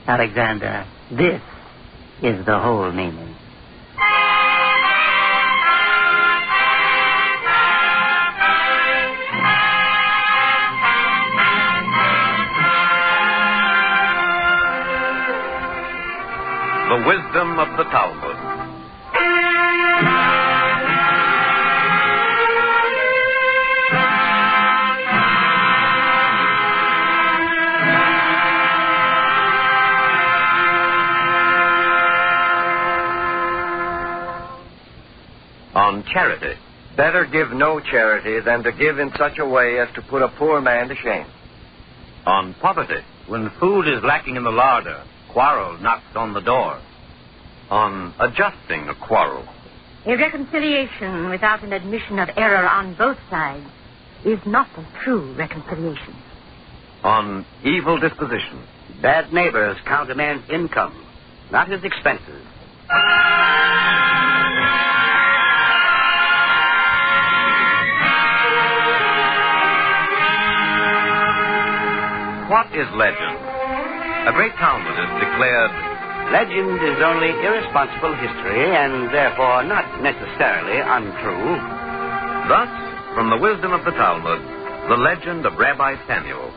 Speaker 24: Alexander, this is the whole meaning.
Speaker 1: The wisdom of the Talmud. On charity.
Speaker 22: Better give no charity than to give in such a way as to put a poor man to shame.
Speaker 1: On poverty.
Speaker 17: When food is lacking in the larder, quarrel knocks on the door.
Speaker 1: On adjusting a quarrel.
Speaker 2: A reconciliation without an admission of error on both sides is not a true reconciliation.
Speaker 1: On evil disposition.
Speaker 17: Bad neighbors count a man's income, not his expenses.
Speaker 1: What is legend? A great Talmudist declared,
Speaker 17: legend is only irresponsible history and therefore not necessarily untrue.
Speaker 1: Thus, from the wisdom of the Talmud, the legend of Rabbi Samuel.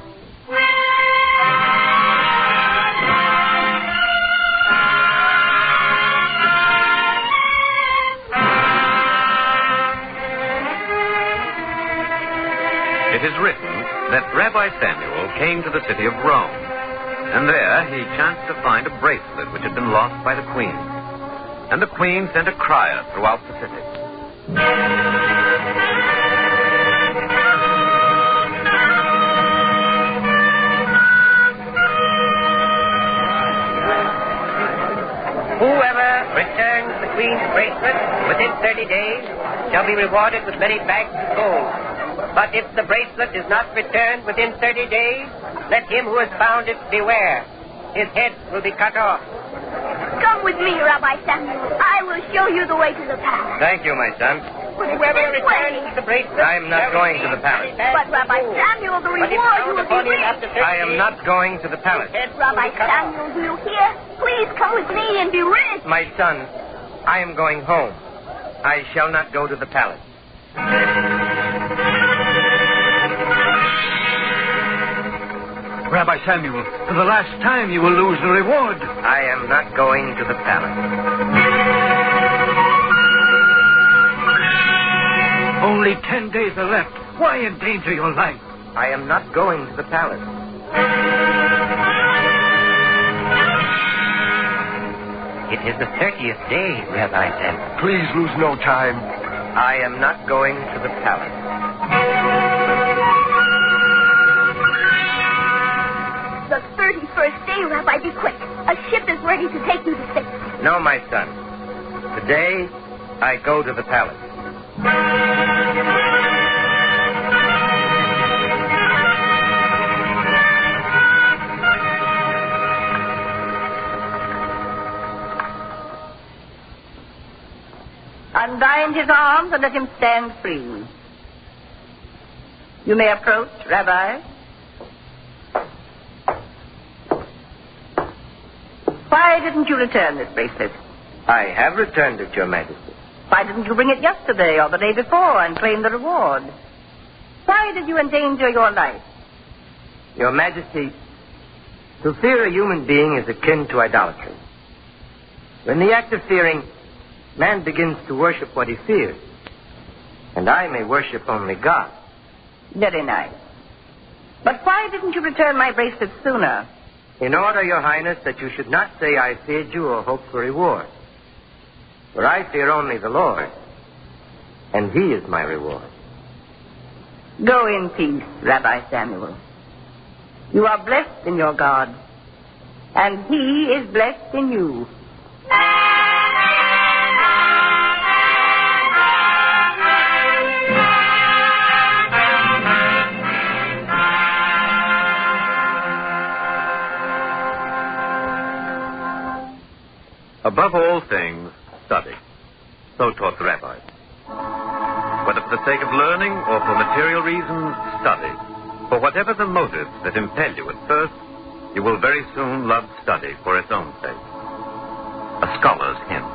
Speaker 1: It is written that Rabbi Samuel came to the city of Rome, and there he chanced to find a bracelet which had been lost by the queen. And the queen sent a crier throughout the city.
Speaker 24: Whoever returns the queen's bracelet within 30 days shall be rewarded with many bags of gold. But if the bracelet is not returned within 30 days, let him who has found it beware. His head will be cut off.
Speaker 25: Come with me, Rabbi Samuel. I will show you the way to the palace.
Speaker 24: Thank you, my son. Whoever returns the bracelet... I am not going to the palace.
Speaker 25: But, Rabbi Samuel, the reward you will be rich.
Speaker 24: I am not going to the palace.
Speaker 25: Rabbi Samuel, do you hear? Please come with me and be rich.
Speaker 24: My son, I am going home. I shall not go to the palace.
Speaker 3: Rabbi Samuel, for the last time you will lose the reward.
Speaker 24: I am not going to the palace.
Speaker 3: Only 10 days are left. Why endanger your life?
Speaker 24: I am not going to the palace. It is the 30th day, Rabbi Samuel.
Speaker 22: Please lose no time.
Speaker 24: I am not going to the palace.
Speaker 25: The 31st day, Rabbi, be quick. A ship is ready to take you to safety.
Speaker 24: No, my son. Today, I go to the palace.
Speaker 23: Unbind his arms and let him stand free. You may approach, Rabbi. Why didn't you return this bracelet?
Speaker 24: I have returned it, Your Majesty.
Speaker 23: Why didn't you bring it yesterday or the day before and claim the reward? Why did you endanger your life?
Speaker 24: Your Majesty, to fear a human being is akin to idolatry. In the act of fearing, man begins to worship what he fears. And I may worship only God.
Speaker 23: Very nice. But why didn't you return my bracelet sooner?
Speaker 24: In order, Your Highness, that you should not say I feared you or hoped for reward. For I fear only the Lord, and he is my reward.
Speaker 23: Go in peace, Rabbi Samuel. You are blessed in your God, and he is blessed in you.
Speaker 1: Above all things, study. So taught the rabbis. Whether for the sake of learning or for material reasons, study. For whatever the motives that impel you at first, you will very soon love study for its own sake. A scholar's hymn.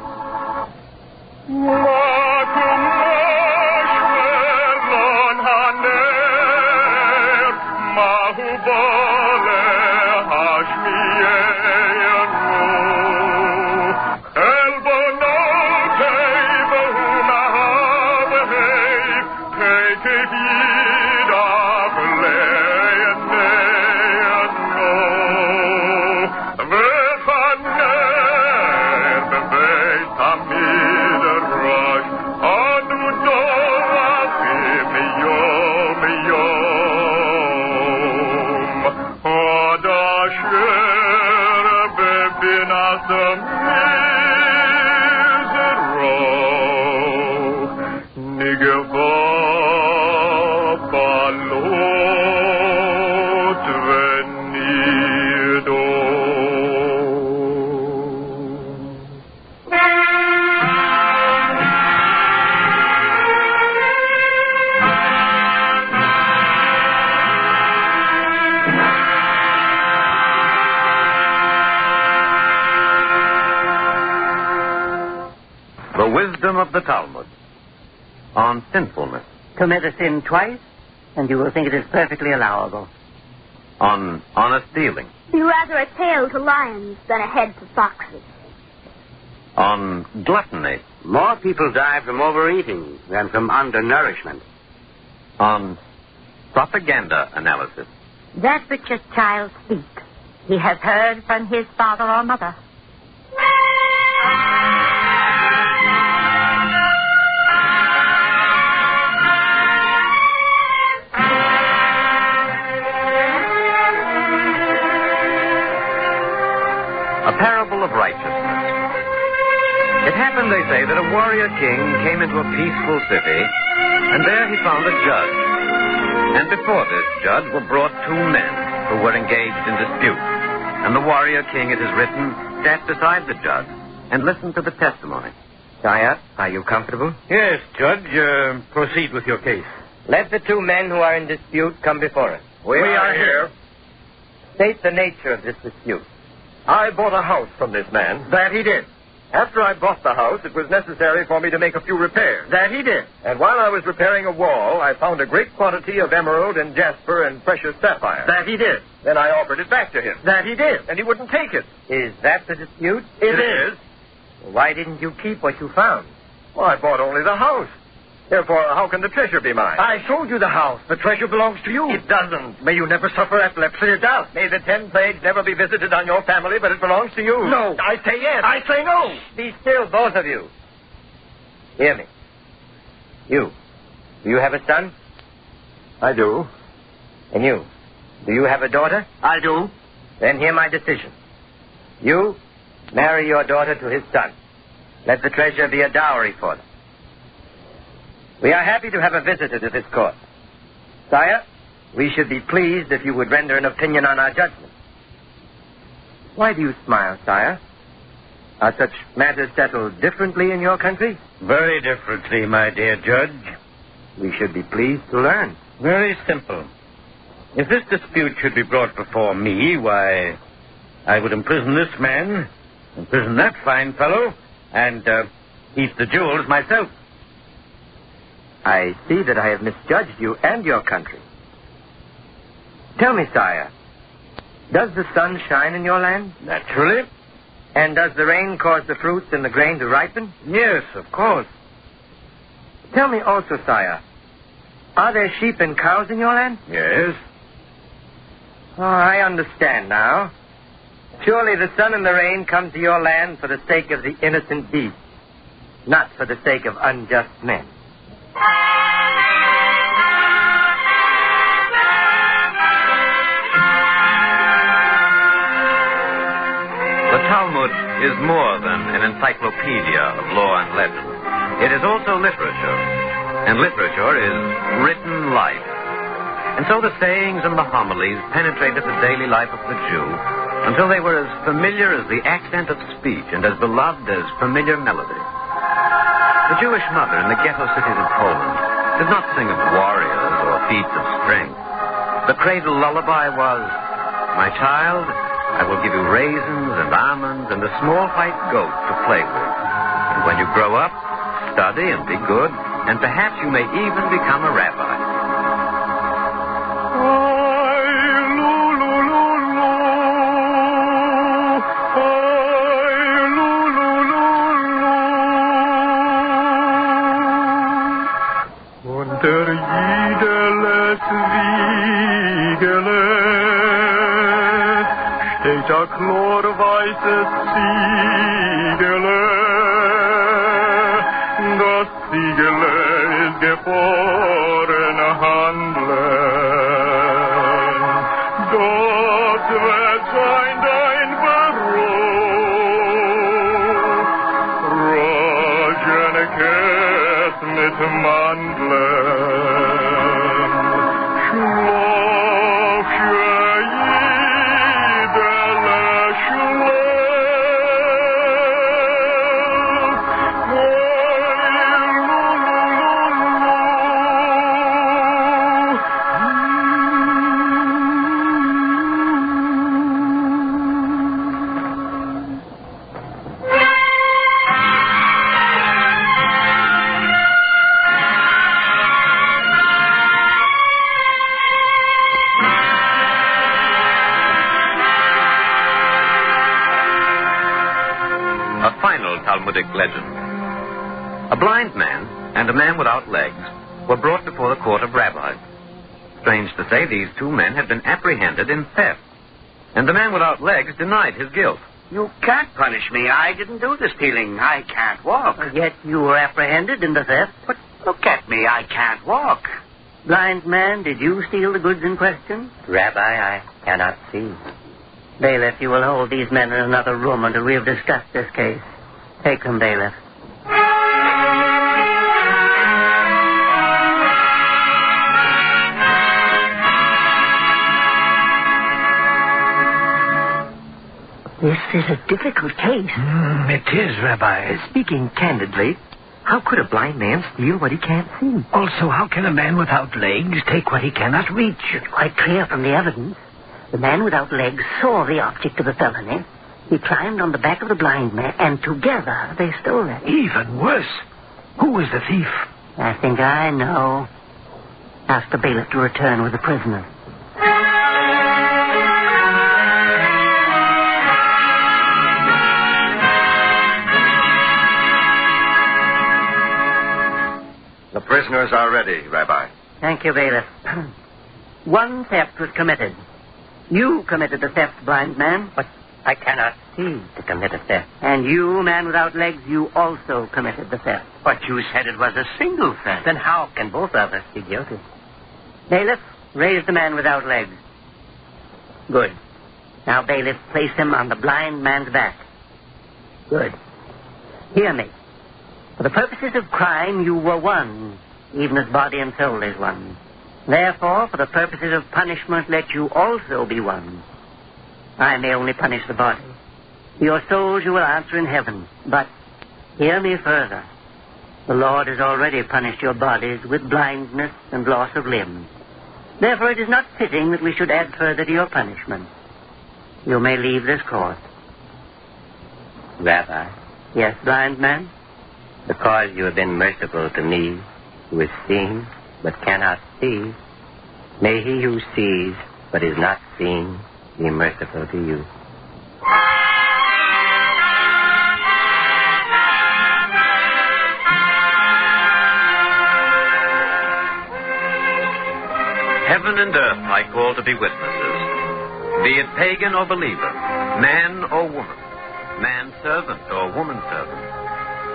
Speaker 1: The wisdom of the Talmud on sinfulness.
Speaker 24: Commit a sin twice, and you will think it is perfectly allowable.
Speaker 1: On honest dealing.
Speaker 25: Be rather a tail to lions than a head to foxes.
Speaker 1: On gluttony.
Speaker 24: More people die from overeating than from undernourishment.
Speaker 1: On propaganda analysis.
Speaker 2: That which a child speaks, he has heard from his father or mother.
Speaker 1: A parable of righteousness. It happened, they say, that a warrior king came into a peaceful city, and there he found a judge. And before this judge were brought two men who were engaged in dispute. And the warrior king, it is written, sat beside the judge and listened to the testimony.
Speaker 24: Sire, are you comfortable?
Speaker 3: Yes, Judge. Proceed with your case.
Speaker 24: Let the two men who are in dispute come before us.
Speaker 6: We are here.
Speaker 24: State the nature of this dispute.
Speaker 6: I bought a house from this man.
Speaker 3: That he did.
Speaker 6: After I bought the house, it was necessary for me to make a few repairs.
Speaker 3: That he did.
Speaker 6: And while I was repairing a wall, I found a great quantity of emerald and jasper and precious sapphire.
Speaker 3: That he did.
Speaker 6: Then I offered it back to him.
Speaker 3: That he did.
Speaker 6: And he wouldn't take it.
Speaker 24: Is that the dispute?
Speaker 6: It is.
Speaker 24: Why didn't you keep what you found?
Speaker 6: Well, I bought only the house. Therefore, how can the treasure be mine?
Speaker 3: I sold you the house. The treasure belongs to you.
Speaker 6: It doesn't.
Speaker 3: May you never suffer epilepsy. It does.
Speaker 6: May the 10 plagues never be visited on your family, but it belongs to you.
Speaker 3: No.
Speaker 6: I say yes.
Speaker 3: I say no.
Speaker 24: Be still, both of you. Hear me. You. Do you have a son?
Speaker 6: I do.
Speaker 24: And you? Do you have a daughter?
Speaker 3: I do.
Speaker 24: Then hear my decision. You marry your daughter to his son. Let the treasure be a dowry for them. We are happy to have a visitor to this court. Sire, we should be pleased if you would render an opinion on our judgment. Why do you smile, sire? Are such matters settled differently in your country?
Speaker 4: Very differently, my dear Judge.
Speaker 24: We should be pleased to learn.
Speaker 4: Very simple. If this dispute should be brought before me, why, I would imprison this man, imprison that fine fellow, and eat the jewels myself.
Speaker 24: I see that I have misjudged you and your country. Tell me, sire, does the sun shine in your land?
Speaker 4: Naturally.
Speaker 24: And does the rain cause the fruits and the grain to ripen?
Speaker 4: Yes, of course.
Speaker 24: Tell me also, sire, are there sheep and cows in your land?
Speaker 4: Yes.
Speaker 24: Oh, I understand now. Surely the sun and the rain come to your land for the sake of the innocent beasts, not for the sake of unjust men.
Speaker 1: The Talmud is more than an encyclopedia of law and legend. It is also literature, and literature is written life. And so the sayings and the homilies penetrated the daily life of the Jew until they were as familiar as the accent of speech and as beloved as familiar melody. The Jewish mother in the ghetto cities of Poland did not sing of warriors or feats of strength. The cradle lullaby was, "My child, I will give you raisins and almonds and a small white goat to play with. And when you grow up, study and be good, and perhaps you may even become a rabbi."
Speaker 5: Chlorweißes Siegele, das Siegele ist geborene Handeln. Gott wird sein dein Beruf, Rogene Käs mit Mandeln, Schlaf für
Speaker 1: Talmudic legend. A blind man and a man without legs were brought before the court of rabbis. Strange to say, these two men had been apprehended in theft, and the man without legs denied his guilt.
Speaker 24: You can't punish me. I didn't do the stealing. I can't walk. Yet you were apprehended in the theft. But look at me. I can't walk. Blind man, did you steal the goods in question? Rabbi, I cannot see. Bailiff, you will hold these men in another room until we have discussed this case. Take them, bailiff. This is a difficult case.
Speaker 3: It is, Rabbi.
Speaker 24: Speaking candidly, how could a blind man steal what he can't see?
Speaker 3: Also, how can a man without legs take what he cannot reach?
Speaker 24: It's quite clear from the evidence. The man without legs saw the object of the felony. He climbed on the back of the blind man, and together they stole it.
Speaker 3: Even worse. Who was the thief?
Speaker 24: I think I know. Ask the bailiff to return with the prisoner.
Speaker 22: The prisoners are ready, Rabbi.
Speaker 24: Thank you, bailiff. One theft was committed. You committed the theft, blind man. But I cannot see to commit a theft. And you, man without legs, you also committed the theft.
Speaker 4: But you said it was a single theft.
Speaker 24: Then how can both of us be guilty? Bailiff, raise the man without legs. Good. Now, bailiff, place him on the blind man's back. Good. Hear me. For the purposes of crime, you were one, even as body and soul is one. Therefore, for the purposes of punishment, let you also be one. I may only punish the body. Your souls you will answer in heaven. But hear me further. The Lord has already punished your bodies with blindness and loss of limbs. Therefore it is not fitting that we should add further to your punishment. You may leave this court. Rabbi. Yes, blind man? Because you have been merciful to me, who is seeing but cannot see, may he who sees but is not seen be merciful to you.
Speaker 1: Heaven and earth I call to be witnesses, be it pagan or believer, man or woman, man-servant or woman-servant.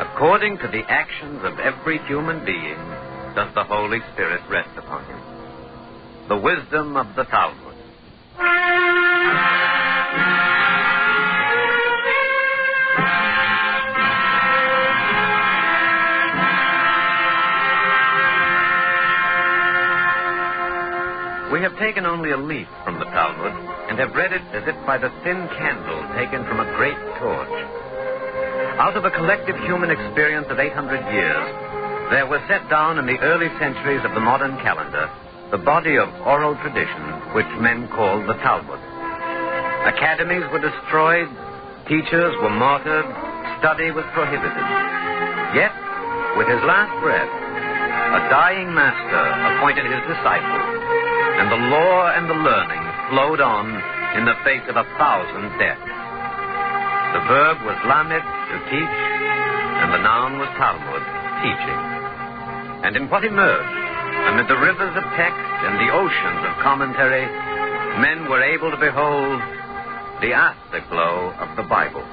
Speaker 1: According to the actions of every human being does the Holy Spirit rest upon him. The wisdom of the Talmud. We have taken only a leaf from the Talmud and have read it as if by the thin candle taken from a great torch. Out of a collective human experience of 800 years, there was set down in the early centuries of the modern calendar the body of oral tradition which men called the Talmud. Academies were destroyed, teachers were martyred, study was prohibited. Yet, with his last breath, a dying master appointed his disciples, and the law and the learning flowed on in the face of 1,000 deaths. The verb was lamed, to teach, and the noun was Talmud, teaching. And in what emerged, amid the rivers of text and the oceans of commentary, men were able to behold the afterglow of the Bible.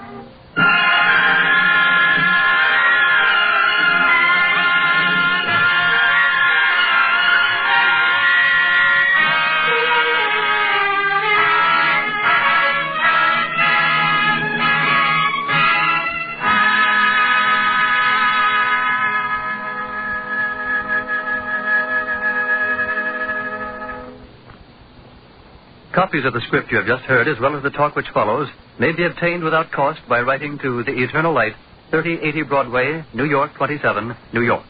Speaker 1: Copies of the script you have just heard, as well as the talk which follows, may be obtained without cost by writing to The Eternal Light, 3080 Broadway, New York 27, New York.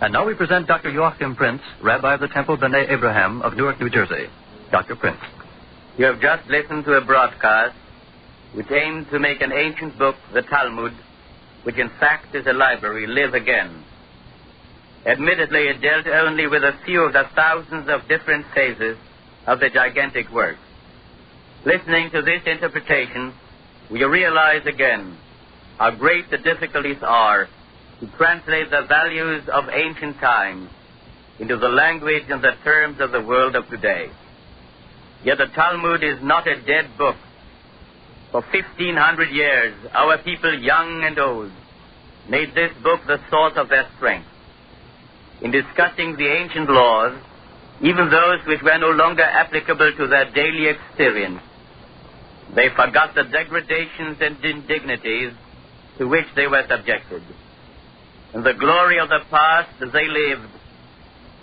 Speaker 1: And now we present Dr. Joachim Prince, Rabbi of the Temple B'nai Abraham of Newark, New Jersey. Dr. Prince.
Speaker 24: You have just listened to a broadcast which aimed to make an ancient book, the Talmud, which in fact is a library, live again. Admittedly, it dealt only with a few of the thousands of different phases of the gigantic work. Listening to this interpretation, we realize again how great the difficulties are to translate the values of ancient times into the language and the terms of the world of today. Yet the Talmud is not a dead book. For 1,500 years, our people, young and old, made this book the source of their strength. In discussing the ancient laws, even those which were no longer applicable to their daily experience, they forgot the degradations and indignities to which they were subjected. In the glory of the past they lived,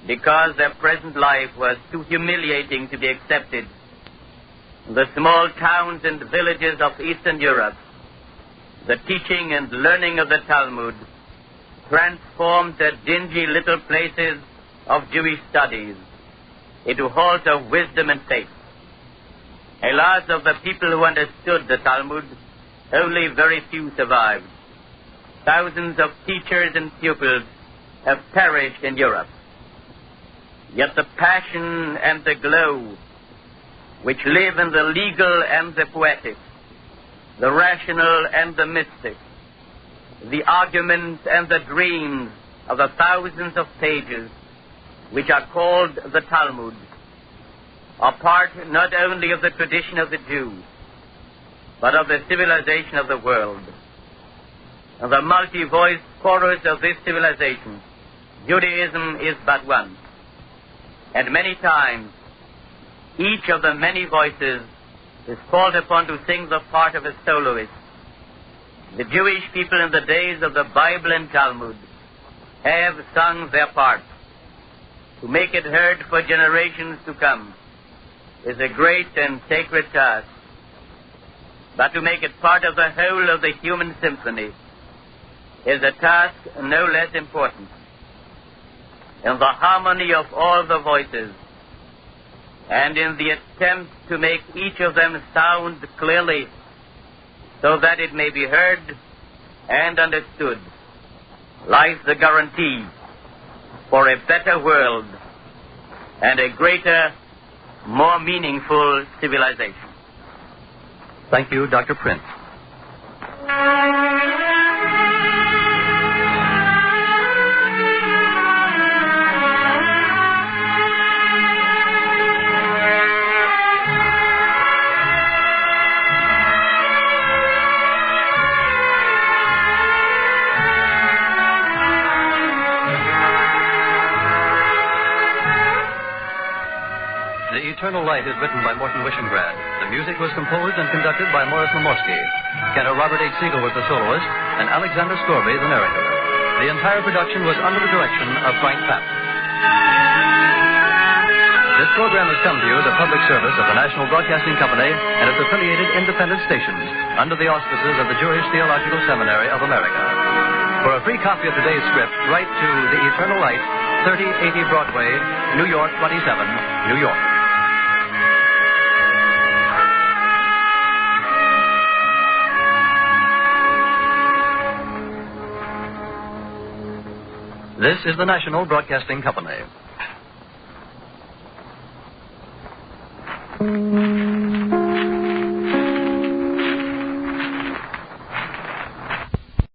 Speaker 24: because their present life was too humiliating to be accepted. In the small towns and villages of Eastern Europe, the teaching and learning of the Talmud transformed the dingy little places of Jewish studies into halls of wisdom and faith. Alas, of the people who understood the Talmud, only very few survived. Thousands of teachers and pupils have perished in Europe. Yet the passion and the glow which live in the legal and the poetic, the rational and the mystic, the arguments and the dreams of the thousands of pages which are called the Talmud, are part not only of the tradition of the Jews, but of the civilization of the world. And the multi-voiced chorus of this civilization, Judaism, is but one. And many times, each of the many voices is called upon to sing the part of a soloist. The Jewish people in the days of the Bible and Talmud have sung their part. To make it heard for generations to come is a great and sacred task. but to make it part of the whole of the human symphony is a task no less important. In the harmony of all the voices, and in the attempt to make each of them sound clearly so that it may be heard and understood, lies the guarantee for a better world and a greater, more meaningful civilization.
Speaker 1: Thank you, Dr. Prince. Eternal Light is written by Morton Wishengrad. The music was composed and conducted by Morris Momorsky. Tenor Robert H. Siegel was the soloist, and Alexander Scorby the narrator. The entire production was under the direction of Frank Patton. This program has come to you, the public service of the National Broadcasting Company and its affiliated independent stations, under the auspices of the Jewish Theological Seminary of America. For a free copy of today's script, write to The Eternal Light, 3080 Broadway, New York 27, New York. This is the National Broadcasting Company.